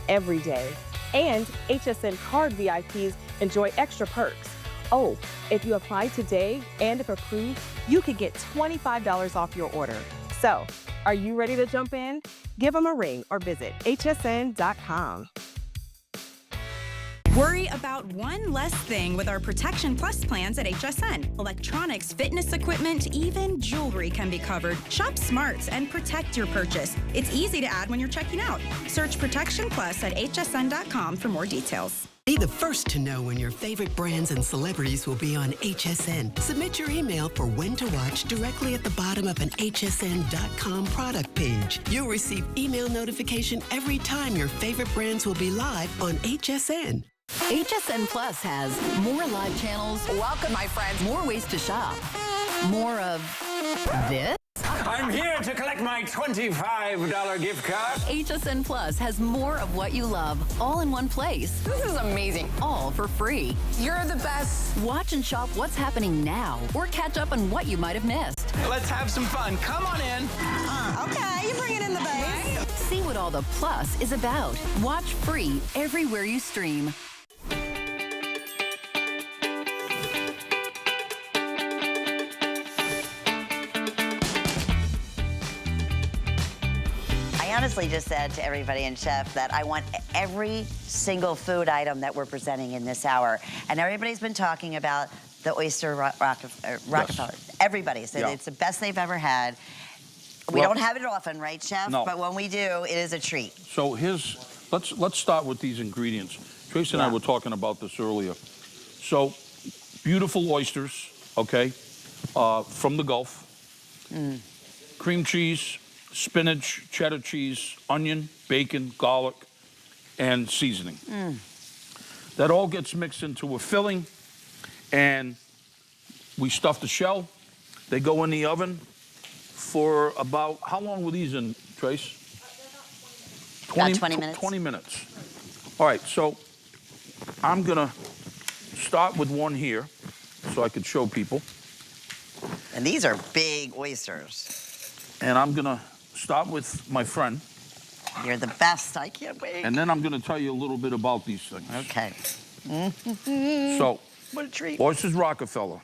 every day. And HSN card VIPs enjoy extra perks. Oh, if you apply today and if approved, you could get $25 off your order. So, are you ready to jump in? Give them a ring or visit hsn.com. Worry about one less thing with our Protection Plus plans at HSN. Electronics, fitness equipment, even jewelry can be covered. Shop smart and protect your purchase. It's easy to add when you're checking out. Search Protection Plus at hsn.com for more details. Be the first to know when your favorite brands and celebrities will be on HSN. Submit your email for when to watch directly at the bottom of an hsn.com product page. You'll receive email notification every time your favorite brands will be live on HSN. HSN Plus has more live channels. Welcome, my friends. More ways to shop. More of this. I'm here to collect my $25 gift card. HSN Plus has more of what you love, all in one place. This is amazing. All for free. You're the best. Watch and shop what's happening now, or catch up on what you might have missed. Let's have some fun. Come on in. Okay, you're bringing in the bass. See what all the plus is about. Watch free everywhere you stream. I honestly just said to everybody in Chef that I want every single food item that we're presenting in this hour. And everybody's been talking about the oyster Rockefeller. Yes. Everybody said Yeah. it's the best they've ever had. We Well, don't have it often, right, Chef? No. But when we do, it is a treat. So let's start with these ingredients. Tracy and I were talking about this earlier. So beautiful oysters, okay, from the Gulf. Cream cheese, spinach, cheddar cheese, onion, bacon, garlic, and seasoning. That all gets mixed into a filling, and we stuff the shell. They go in the oven for about, how long were these in, Trace? About 20 minutes. 20 minutes. All right, so I'm gonna start with one here so I could show people. And these are big oysters. And I'm gonna start with my friend. You're the best. I can't wait. And then I'm gonna tell you a little bit about these things. Okay. So, What a treat. oysters Rockefeller.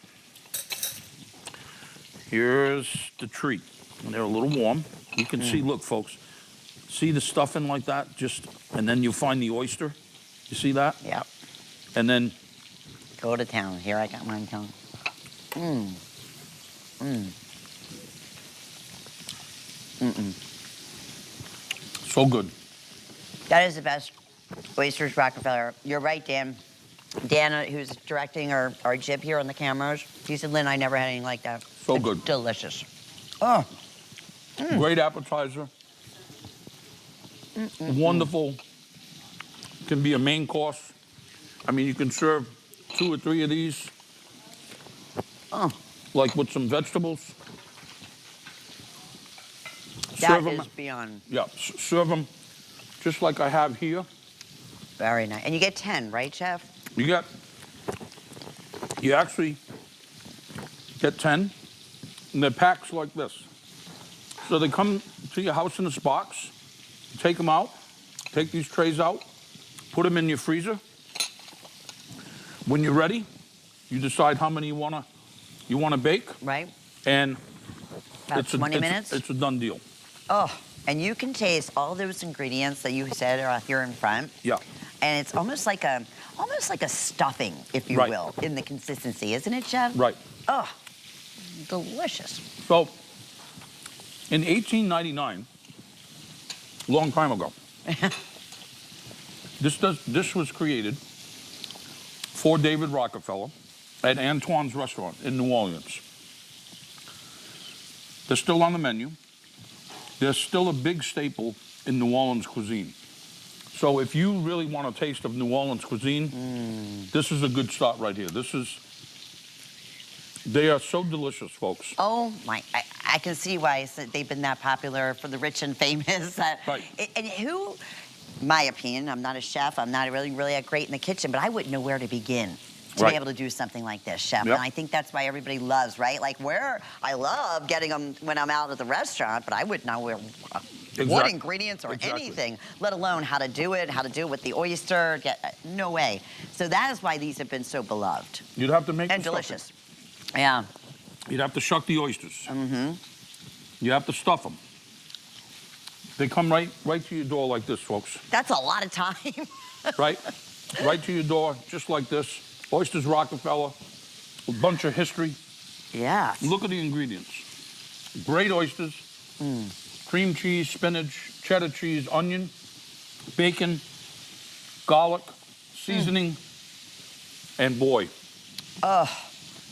Here's the treat. And they're a little warm. You can see, look, folks, see the stuffing like that? And then you find the oyster. You see that? Yep. And then, Go to town. Here, I got mine coming. so good. That is the best oysters Rockefeller. You're right, Dan. Dan, who's directing our jib here on the cameras, he said, Lynn, I never had anything like that. So It's good. delicious. Oh, Great appetizer. Wonderful. Can be a main course. I mean, you can serve 2 or 3 of these. Like with some vegetables. that Serve is 'em- beyond Yeah, serve them just like I have here. very nice. And you get 10, right, Chef? You actually get 10, and they're packs like this. So they come to your house in this box, take them out, take these trays out, put them in your freezer. When you're ready, you decide how many you wanna bake, Right? and About 20 minutes? It's a done deal. Oh, and you can taste all those ingredients that you said are here in front. Yeah. And it's almost like a stuffing, if you Right. will, in the consistency, isn't it, Chef? Right. Oh, delicious. So, in 1899, a long time ago, this was created for David Rockefeller at Antoine's Restaurant in New Orleans. They're still on the menu. They're still a big staple in New Orleans cuisine. So if you really want a taste of New Orleans cuisine, this is a good start right here. They are so delicious, folks. Oh my! I can see why they've been that popular for the rich and famous. Right. And who, my opinion, I'm not a chef. I'm not really great in the kitchen, but I wouldn't know where to begin to Right. be able to do something like this, Chef. Yep. And I think that's why everybody loves, right? Like I love getting them when I'm out at the restaurant, but I wouldn't know what Exactly. ingredients or Exactly. anything, let alone how to do it with the oyster. No way. So that is why these have been so beloved You'd have to make and the stuffing. delicious. Yeah. You'd have to shuck the oysters. You have to stuff them. They come right to your door like this, folks. That's a lot of time. Right to your door, just like this. Oysters Rockefeller, a bunch of history. Yeah. Look at the ingredients. Great oysters, cream cheese, spinach, cheddar cheese, onion, bacon, garlic, seasoning, and boy.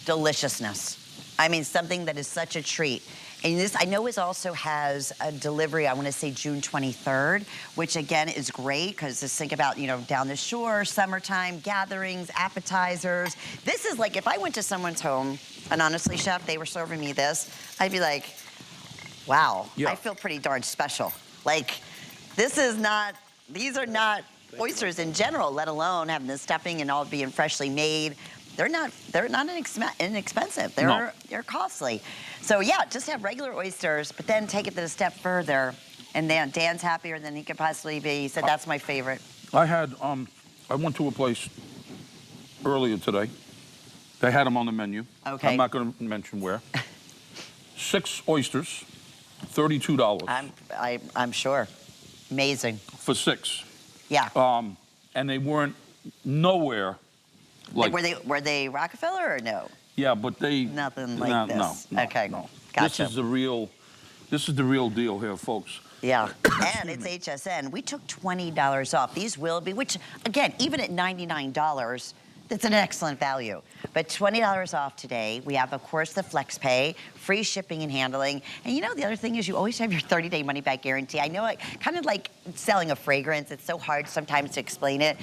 Deliciousness. I mean, something that is such a treat. And this, I know, also has a delivery, I want to say June 23rd, which again is great because just think about, down the shore, summertime, gatherings, appetizers. This is like if I went to someone's home, and honestly, Chef, they were serving me this, I'd be like, Wow. Yeah. I feel pretty darn special. Like, these are not oysters in general, let alone having the stuffing and all being freshly made. They're not inexpensive. They're costly. So yeah, just have regular oysters, but then take it a step further. And then Dan's happier than he could possibly be. He said, that's my favorite. I had, I went to a place earlier today. They had them on the menu. Okay. I'm not going to mention where. 6 oysters, $32. I'm sure. Amazing. For 6. Yeah. And they weren't nowhere like. Were they Rockefeller or no? Yeah, but they. Nothing like this. No. Okay. No. Gotcha. This is the real deal here, folks. Yeah, and it's HSN. We took $20 off. These will be, which again, even at $99, that's an excellent value. But $20 off today. We have, of course, the flex pay, free shipping and handling. And you know, the other thing is you always have your 30-day money-back guarantee. I know it kind of like selling a fragrance. It's so hard sometimes to explain it.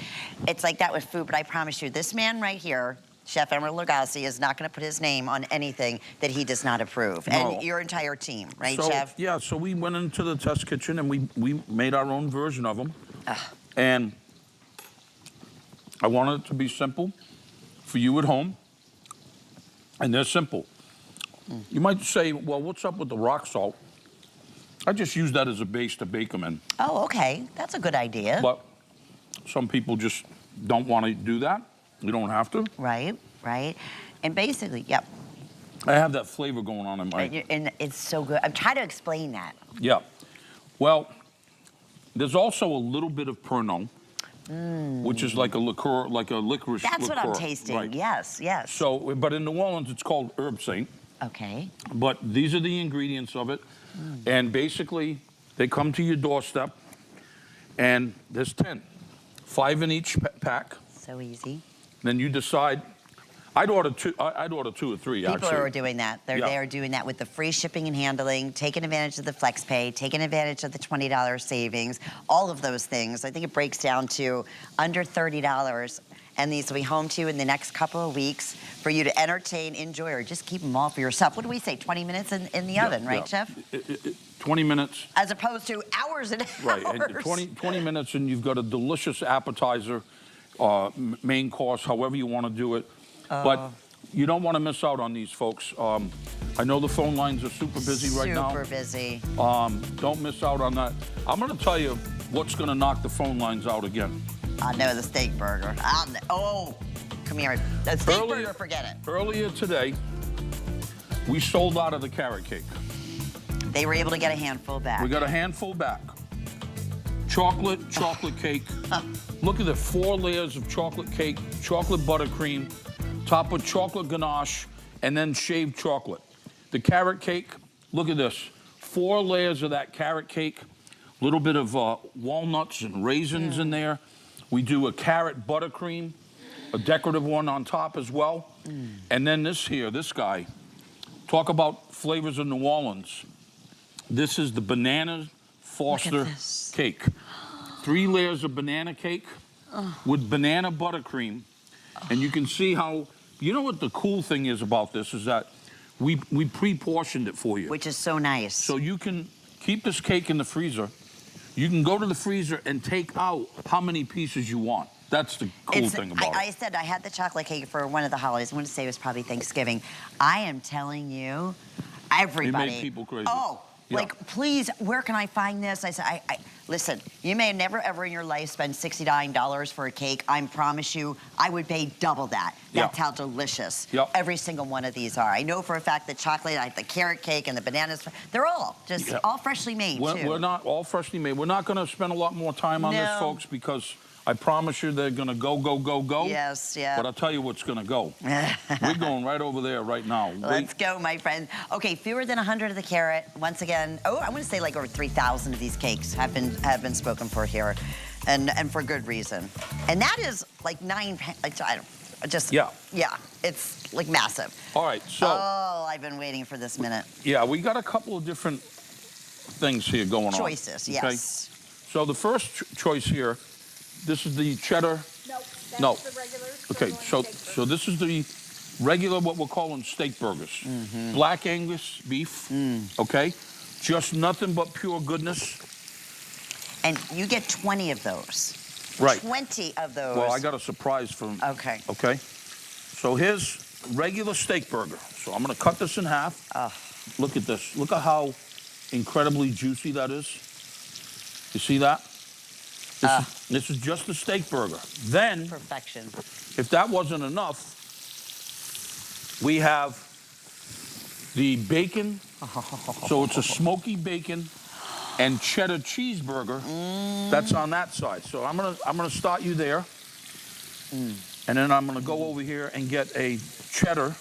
It's like that with food, but I promise you, this man right here, Chef Emeril Lagasse, is not going to put his name on anything that he does not approve. No. And your entire team, right, So, Chef? yeah, so we went into the test kitchen and we made our own version of them. And I wanted it to be simple for you at home. And they're simple. You might say, well, what's up with the rock salt? I just use that as a base to bake them in. Oh, okay. That's a good idea. But some people just don't want to do that. You don't have to. Right. And basically, yep. I have that flavor going on in my... And it's so good. I'm trying to explain that. Yeah. Well, there's also a little bit of Pernod, which is like a liqueur, like a licorice liqueur. That's what I'm tasting. Right. Yes. So, but in New Orleans, it's called Herb Saint. Okay. But these are the ingredients of it. And basically, they come to your doorstep, and there's 10. 5 in each pack. So easy. Then you decide. I'd order 2 or 3, People actually. are doing that. They are doing that with the free shipping and handling, taking advantage of the flex pay, taking advantage of the $20 savings, all of those things. I think it breaks down to under $30. And these will be home to you in the next couple of weeks for you to entertain, enjoy, or just keep them all for yourself. What do we say, 20 minutes in the oven, right, Chef? 20 minutes. As opposed to hours and Right, hours. and 20 minutes, and you've got a delicious appetizer, main course, however you want to do it. But you don't want to miss out on these, folks. I know the phone lines are super busy right now. Super busy. Don't miss out on that. I'm going to tell you what's going to knock the phone lines out again. I know, the steak burger. Oh, come here. The steak burger, forget it. Earlier today, we sold out of the carrot cake. They were able to get a handful back. We got a handful back. Chocolate cake. Look at the 4 layers of chocolate cake, chocolate buttercream, top of chocolate ganache, and then shaved chocolate. The carrot cake, look at this. 4 layers of that carrot cake, a little bit of walnuts and raisins in there. We do a carrot buttercream, a decorative one on top as well. And then this guy, talk about flavors of New Orleans. This is the banana Foster cake. 3 layers of banana cake with banana buttercream. And you can see how, you know what the cool thing is about this is that we pre-portioned it for you. Which is so nice. So you can keep this cake in the freezer. You can go to the freezer and take out how many pieces you want. That's the cool thing about it. I said I had the chocolate cake for one of the holidays. I want to say it was probably Thanksgiving. I am telling you, everybody. It made people crazy. Oh, like, please, where can I find this? I said, listen, you may never, ever in your life spend $69 for a cake. I promise you, I would pay double that. That's how delicious every single one of these are. I know for a fact the chocolate, the carrot cake, and the bananas, they're all just all freshly made, too. We're not all freshly made. We're not going to spend a lot more time on this, folks, because I promise you they're going to go. Yes, yeah. But I'll tell you what's going to go. We're going right over there right now. Let's go, my friend. Okay, fewer than 100 of the carrot. Once again, I want to say like over 3,000 of these cakes have been spoken for here, and for good reason. And that is like 9, like, I don't, just yeah, it's like massive. All right, so I've been waiting for this minute. Yeah, we got a couple of different things here going on. Choices, yes. So the first choice here. This is the cheddar. No, that's the regular. Okay, so this is the regular, what we're calling steak burgers. Black Angus beef. Okay, Just nothing but pure goodness. And you get 20 of those. Right. 20 of those. Well, I got a surprise for him. Okay. Okay. So here's regular steak burger. So I'm going to cut this in half. Look at this. Look at how incredibly juicy that is. You see that? This is just a steak burger. Then, Perfection. if that wasn't enough, we have the bacon. So it's a smoky bacon and cheddar cheeseburger that's on that side. So I'm gonna start you there, and then I'm gonna go over here and get a cheddar.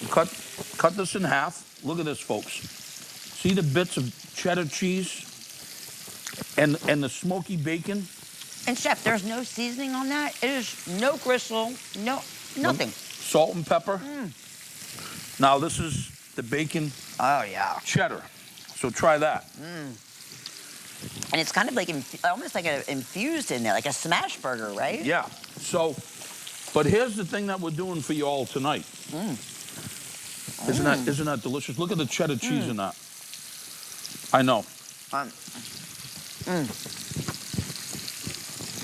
Cut this in half. Look at this, folks. See the bits of cheddar cheese and the smoky bacon? And Chef, there's no seasoning on that. It is no gristle, nothing. Salt and pepper. Now this is the bacon. Oh yeah. Cheddar. So try that. And it's kind of like almost like infused in there, like a smash burger, right? Yeah. So, but here's the thing that we're doing for you all tonight. Isn't that delicious? Look at the cheddar cheese in that. I know.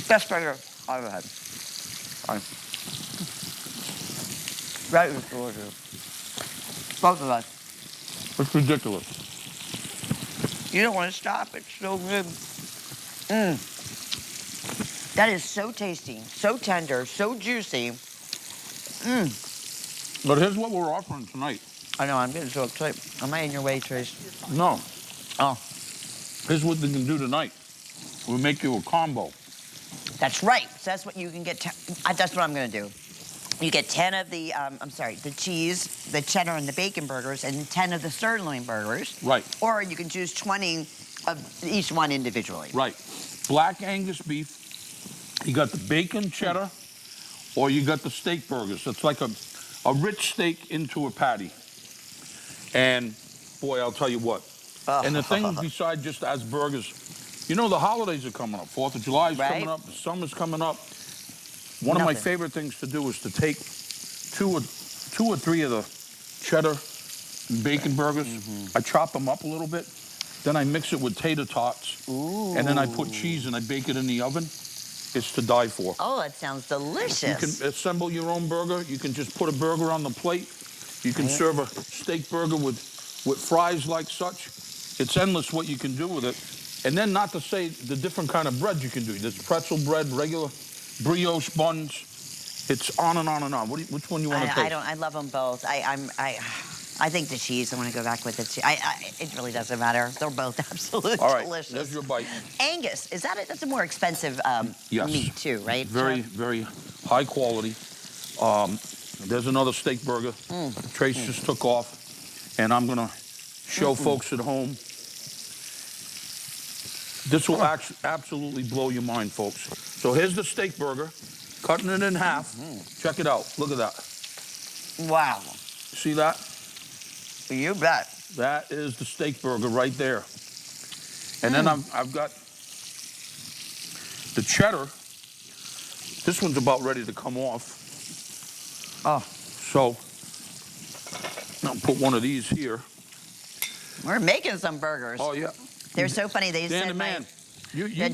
Best burger I've ever had. That is delicious. Both of us. It's ridiculous. You don't want to stop. It's so good. That is so tasty, so tender, so juicy. But here's what we're offering tonight. I know, I'm getting so excited. Am I in your way, Trace? No. Oh. Here's what they can do tonight. We'll make you a combo. That's right. So that's what you can get. That's what I'm going to do. You get 10 of the, the cheese, the cheddar, and the bacon burgers, and 10 of the sirloin burgers. Right. Or you can choose 20 of each one individually. Right. Black Angus beef. You got the bacon cheddar, or you got the steak burgers. It's like a rich steak into a patty. And boy, I'll tell you what. And the thing besides just as burgers, you know the holidays are coming up. 4th of July is coming up. The summer's coming up. One of my favorite things to do is to take two or three of the cheddar and bacon burgers. I chop them up a little bit. Then I mix it with tater tots. And then I put cheese and I bake it in the oven. It's to die for. Oh, that sounds delicious. You can assemble your own burger. You can just put a burger on the plate. You can serve a steak burger with fries like such. It's endless what you can do with it. And then not to say the different kind of bread you can do. There's pretzel bread, regular brioche buns. It's on and on and on. Which one you want to take? I love them both. I think the cheese. I want to go back with the cheese. It really doesn't matter. They're both absolutely delicious. There's your bite. Angus, that's a more expensive meat too, right? Very, very high quality. There's another steak burger. Trace just took off, and I'm gonna show folks at home. This will absolutely blow your mind, folks. So here's the steak burger, cutting it in half. Check it out. Look at that. Wow. See that? You bet. That is the steak burger right there. And then I've got the cheddar. This one's about ready to come off. So I'll put one of these here. We're making some burgers. Oh, yeah. They're so funny. They Danny, said, man,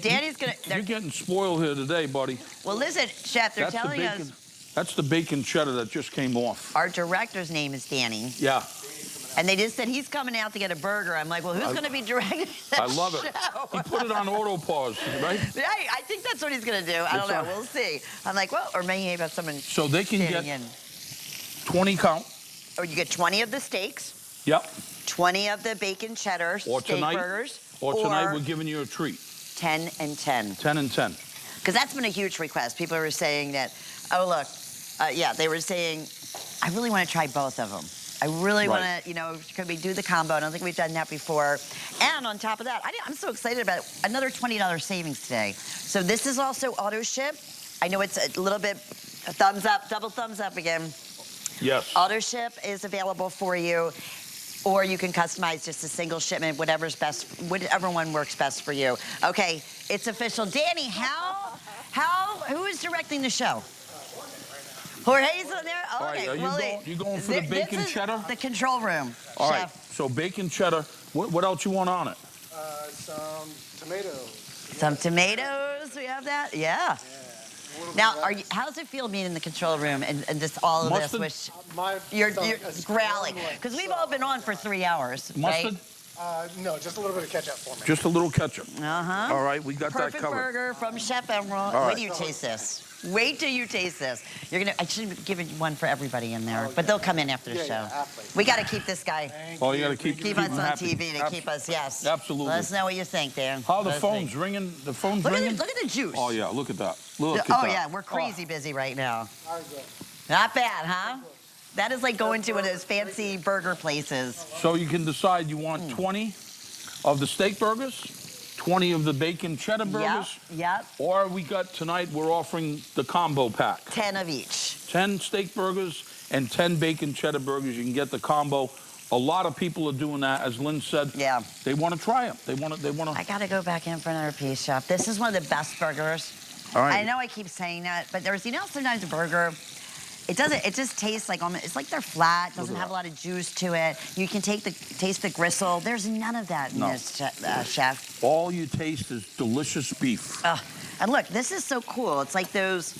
Danny's gonna. You're getting spoiled here today, buddy. Well, listen, Chef. They're telling us. That's the bacon cheddar that just came off. Our director's name is Danny. Yeah. And they just said he's coming out to get a burger. I'm like, well, who's going to be directing the I love it. He put it on auto pause, right? Yeah, I think that's what he's going to do. I don't know. We'll see. I'm like, well, or maybe about someone. So they can get 20 count. Or you get 20 of the steaks. Yep. 20 of the bacon cheddar steak burgers. Or tonight we're giving you a treat. 10 and 10. 10 and 10. Because that's been a huge request. People were saying that, oh, look, they were saying, I really want to try both of them. I really want to, could we do the combo? I don't think we've done that before. And on top of that, I'm so excited about another $20 savings today. So this is also auto ship. I know it's a little bit thumbs up, double thumbs up again. Yes. Auto ship is available for you, or you can customize just a single shipment, whatever's best, whichever one works best for you. Okay, it's official. Danny, who is directing the show? Jorge's in there? All right, Okay, are you well, going for the bacon this is cheddar? the control room, All right, chef. so bacon cheddar. What else you want on it? Some tomatoes. Some tomatoes, we have that? Yeah. Now, how's it feel being in the control room and just all of Mustard? this? You're growling. Because we've all been on for 3 hours, Mustard? right? No, just a little bit of ketchup for me. Just a little ketchup. Uh-huh. All right, we got that Perfect covered. burger from Chef Emeril. All Wait right. till you taste this. Wait till you taste this. I should have given one for everybody in there, but they'll come in after the show. Yeah, we got to keep this guy. Oh, you got to keep us him on happy. TV to keep us, yes. Absolutely. Let us know what you think, Dan. How the Let us phone's think. ringing? The phone's Look ringing? Look at the juice. Oh, yeah, look at that. Look at Oh, that. yeah, we're crazy busy right now. All right, good. Not bad, huh? That is like going to one of those fancy burger places. So you can decide you want 20 of the steak burgers, 20 of the bacon cheddar burgers. Yep. Or tonight we're offering the combo pack. 10 of each. 10 steak burgers and 10 bacon cheddar burgers. You can get the combo. A lot of people are doing that, as Lynn said. Yeah. They want to try them. They want to. I got to go back in for another piece, Chef. This is one of the best burgers. All right. I know I keep saying that, but there's, sometimes a burger, it just tastes like, it's like they're flat, doesn't have a lot of juice to it. You can taste the gristle. There's none of that in this, Chef. All you taste is delicious beef. And look, this is so cool. It's like those,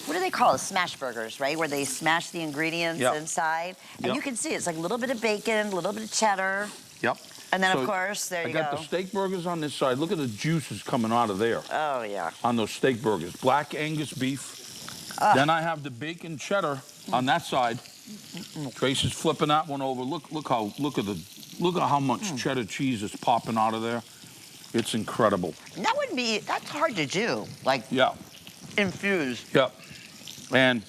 what do they call it? Smash burgers, right? Where they smash the ingredients inside. And you can see it's like a little bit of bacon, a little bit of cheddar. Yep. And then, of course, there you go. I got the steak burgers on this side. Look at the juices coming out of there. Oh, yeah. On those steak burgers. Black Angus beef. Then I have the bacon cheddar on that side. Trace is flipping that one over. Look at how much cheddar cheese is popping out of there. It's incredible. That's hard to do. Like, infuse. Yep. And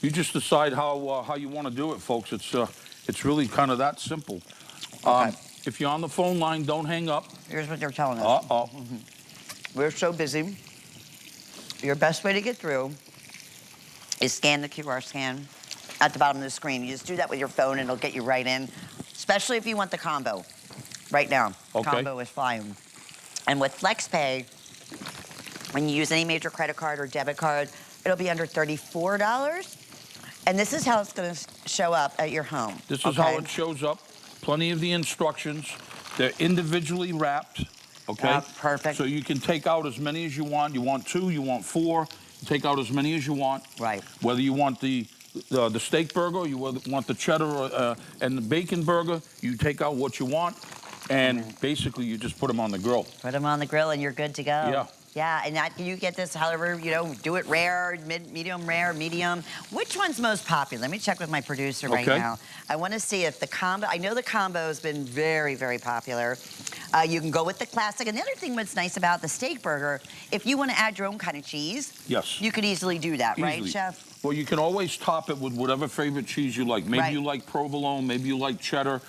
you just decide how you want to do it, folks. It's really kind of that simple. If you're on the phone line, don't hang up. Here's what they're telling us. We're so busy. Your best way to get through is scan the QR scan at the bottom of the screen. You just do that with your phone and it'll get you right in, especially if you want the combo right now. Okay. Combo is fine. And with FlexPay, when you use any major credit card or debit card, it'll be under $34. And this is how it's going to show up at your home. This is how it shows up. Plenty of the instructions. They're individually wrapped. Okay? Perfect. So you can take out as many as you want. You want 2, you want 4. Take out as many as you want. Right. Whether you want the steak burger, or you want the cheddar and the bacon burger, you take out what you want, and basically you just put them on the grill. Put them on the grill and you're good to go. Yeah. Yeah, and you get this however, do it rare, medium rare, medium. Which one's most popular? Let me check with my producer right now. I want to see if the combo, I know the combo has been very, very popular. You can go with the classic. And the other thing that's nice about the steak burger, if you want to add your own kind of cheese, you could easily do that, right, Chef? Well, you can always top it with whatever favorite cheese you like. Maybe you like provolone, maybe you like cheddar,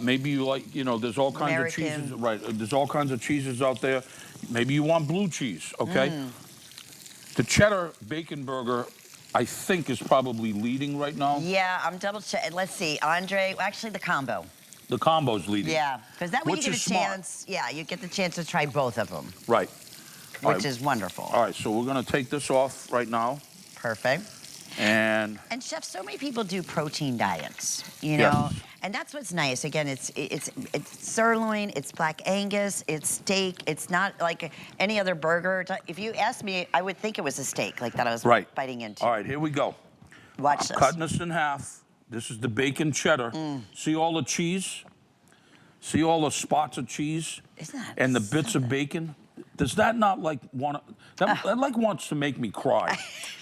maybe you like, there's all kinds of cheeses. Right, there's all kinds of cheeses out there. Maybe you want blue cheese, okay? The cheddar bacon burger, I think, is probably leading right now. Yeah, I'm double checking. Let's see, Andre, actually the combo. The combo's leading. Yeah, because that way you get a smart. chance. Yeah, you get the chance to try both of them. Right. Which is wonderful. All right, so we're gonna take this off right now. Perfect. And Chef, so many people do protein diets, know, and that's what's nice. Again, it's sirloin, it's Black Angus, it's steak. It's not like any other burger. If you asked me, I would think it was a steak, like that I was biting into. All right, here we go. Watch this. Cutting this in half. This is the bacon cheddar. See all the cheese? See all the spots of cheese? Isn't that and the bits of bacon? Does that not that like wants to make me cry?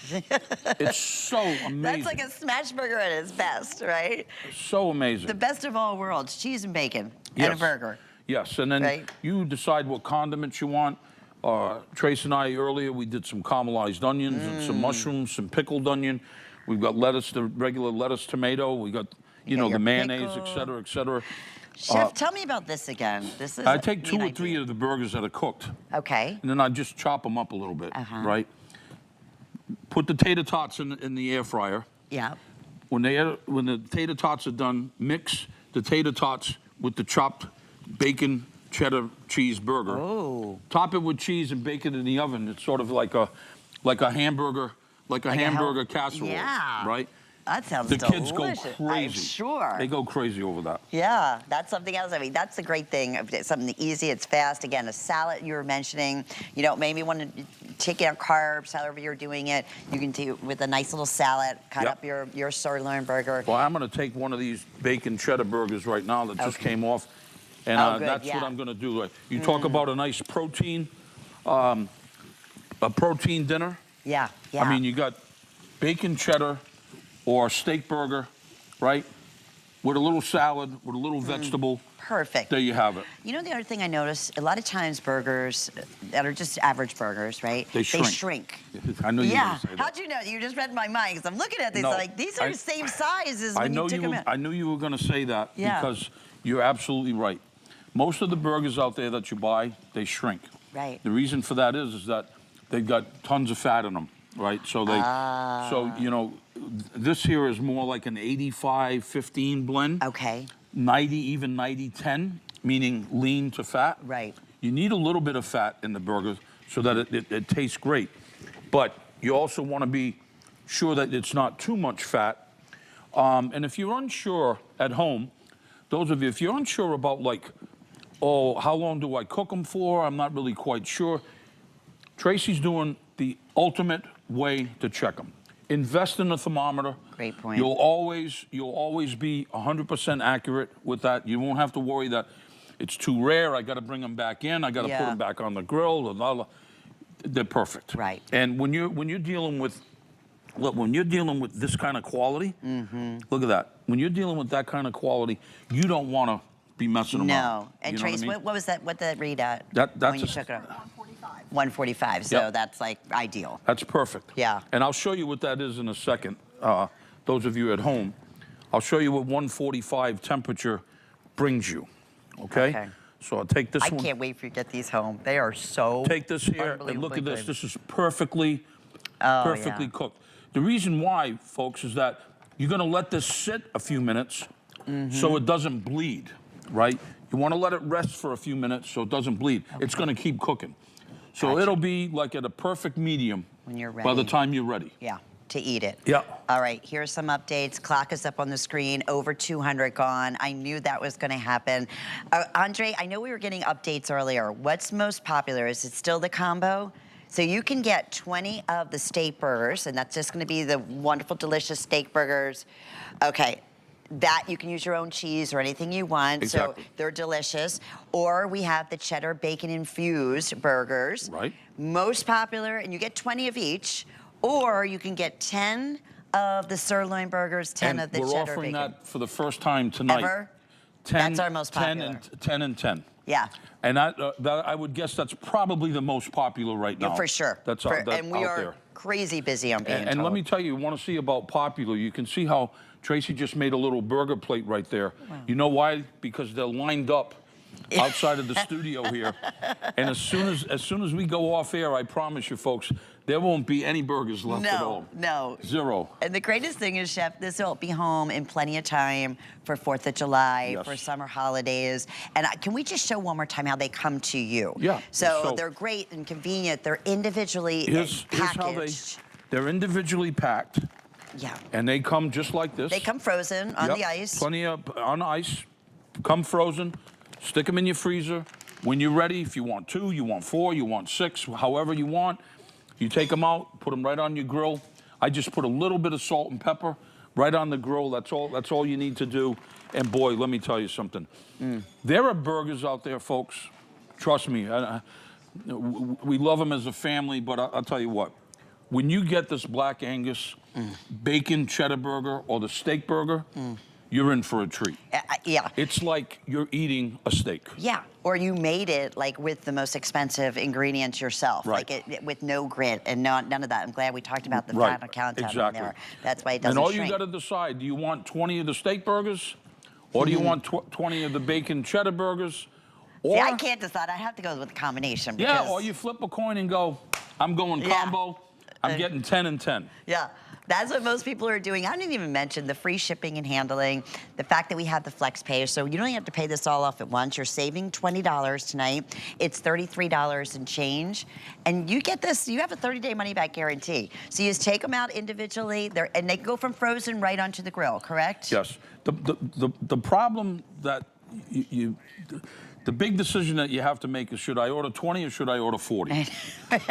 It's so amazing. That's like a smash burger at its best, right? So amazing. The best of all worlds, cheese and bacon and a burger. Yes, and then you decide what condiments you want. Trace and I earlier, we did some caramelized onions and some mushrooms, some pickled onion. We've got lettuce, the regular lettuce, tomato. We got, the mayonnaise, et cetera, et cetera. Chef, tell me about this again. This is I take 2 or 3 of the burgers that are cooked. Okay. And then I just chop them up a little bit, right? Put the tater tots in the air fryer. Yeah. When the tater tots are done, mix the tater tots with the chopped bacon cheddar cheese burger. Oh. Top it with cheese and bake it in the oven. It's sort of like a hamburger like a Like a hamburger casserole, yeah. right? That sounds The delicious. kids go crazy. I'm sure. They go crazy over that. Yeah, that's something else. I mean, that's the great thing. It's something easy, it's fast. Again, a salad you were mentioning, you know, maybe want to take out carbs, however you're doing it. You can do with a nice little salad, cut up your sirloin burger. Well, I'm going to take one of these bacon cheddar burgers right now that just came off, and that's what I'm going to do. You talk about a nice protein, a protein dinner. Yeah, yeah. I mean, you got bacon cheddar or steak burger, right? With a little salad, with a little vegetable. Perfect. There you have it. You know, the other thing I noticed, a lot of times burgers that are just average burgers, right? They shrink. I knew you were going to say that. How'd you know? You just read my mind, because I'm looking at these like, these are the same size as when you took them out. I knew you were going to say that because you're absolutely right. Most of the burgers out there that you buy, they shrink. Right. The reason for that is that they've got tons of fat in them, right? So they, so you know, this here is more like an 85-15 blend. Okay. 90, even 90-10, meaning lean to fat. Right. You need a little bit of fat in the burger so that it tastes great. But you also want to be sure that it's not too much fat. And if you're unsure at home, those of you, if you're unsure about like, oh, how long do I cook them for? I'm not really quite sure. Tracy's doing the ultimate way to check them. Invest in a thermometer. Great point. You'll always be 100% accurate with that. You won't have to worry that it's too rare. I got to bring them back in. I got to put them back on the grill. Blah, blah, blah. They're perfect. Right. And when you're dealing with, look, when you're dealing with this kind of quality, look at that. When you're dealing with that kind of quality, you don't want to be messing around. No. And you know Trace, what I mean? what was that? What did that read at? That's when you took it up? 145. So that's like ideal. That's perfect. Yeah. And I'll show you what that is in a second. Those of you at home, I'll show you what 145 temperature brings you. Okay? So I'll take this one. I can't wait for you to get these home. They are so Take this here and look at this. This is perfectly cooked. The reason why, folks, is that you're going to let this sit a few minutes so it doesn't bleed, right? You want to let it rest for a few minutes so it doesn't bleed. It's going to keep cooking. So it'll be like at a perfect medium when you're ready. by the time you're ready. Yeah, to eat it. Yeah. All right, here's some updates. Clock is up on the screen, over 200 gone. I knew that was going to happen. Andre, I know we were getting updates earlier. What's most popular? Is it still the combo? So you can get 20 of the steak burgers, and that's just going to be the wonderful, delicious steak burgers. Okay. That you can use your own cheese or anything you want, so they're delicious. Or we have the cheddar bacon infused burgers. Right. Most popular, and you get 20 of each. Or you can get 10 of the sirloin burgers, 10 of the cheddar bacon. We're offering that for the first time tonight. Ever? 10, that's our most popular. 10 and 10. Yeah. And I would guess that's probably the most popular right now. Yeah, for sure. That's and we out are there. crazy busy on being And let me tell you, want to see about popular, you can see how Tracy just made a little burger plate right there. Wow. You know why? Because they're lined up outside of the studio here. And as soon as we go off air, I promise you folks, there won't be any burgers left at all. No. Zero. And the greatest thing is, Chef, this will be home in plenty of time for 4th of July, for summer holidays. And can we just show one more time how they come to you? Yeah. So they're great and convenient. They're individually packaged. Here's how they're individually packed. Yeah. And they come just like this. They come frozen on the ice. Plenty of on ice. Come frozen. Stick them in your freezer. When you're ready, if you want 2, you want 4, you want 6, however you want, you take them out, put them right on your grill. I just put a little bit of salt and pepper right on the grill. That's all you need to do. And boy, let me tell you something. There are burgers out there, folks. Trust me. We love them as a family, but I'll tell you what. When you get this Black Angus bacon cheddar burger or the steak burger, you're in for a treat. Yeah. It's like you're eating a steak. Yeah. Or you made it like with the most expensive ingredients yourself. Right. Like with no grit and none of that. I'm glad we talked about the fat count down there. That's why it doesn't And all shrink. you got to decide, do you want 20 of the steak burgers? Or do you want 20 of the bacon cheddar burgers? Or, See, I can't decide. I have to go with the combination. Yeah, or you flip a coin and go, I'm going combo. I'm getting 10 and 10. Yeah. That's what most people are doing. I didn't even mention the free shipping and handling, the fact that we have the flex pay, so you don't have to pay this all off at once. You're saving $20 tonight. It's $33 and change. And you get this, you have a 30-day money-back guarantee. So you just take them out individually, and they go from frozen right onto the grill, correct? Yes. The problem that the big decision that you have to make is, should I order 20 or should I order 40?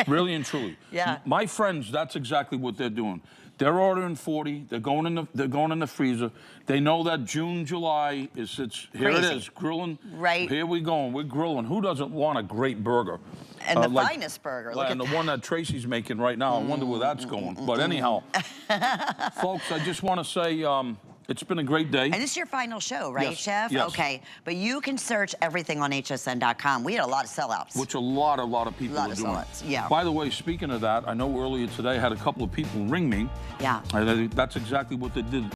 Really and truly. Yeah. My friends, that's exactly what they're doing. They're ordering 40. They're going in the freezer. They know that June, July here it is, grilling. Right. Here we go. We're grilling. Who doesn't want a great burger? And the finest burger. Look and at the one that Tracy's making right now. I wonder where that's going. But anyhow, folks, I just want to say it's been a great day. And this is your final show, right, Yes. Chef? Yes. Okay. But you can search everything on hsn.com. We had a lot of sellouts. Which a lot of people are doing. Yeah. By the way, speaking of that, I know earlier today I had a couple of people ring me. Yeah. That's exactly what they did.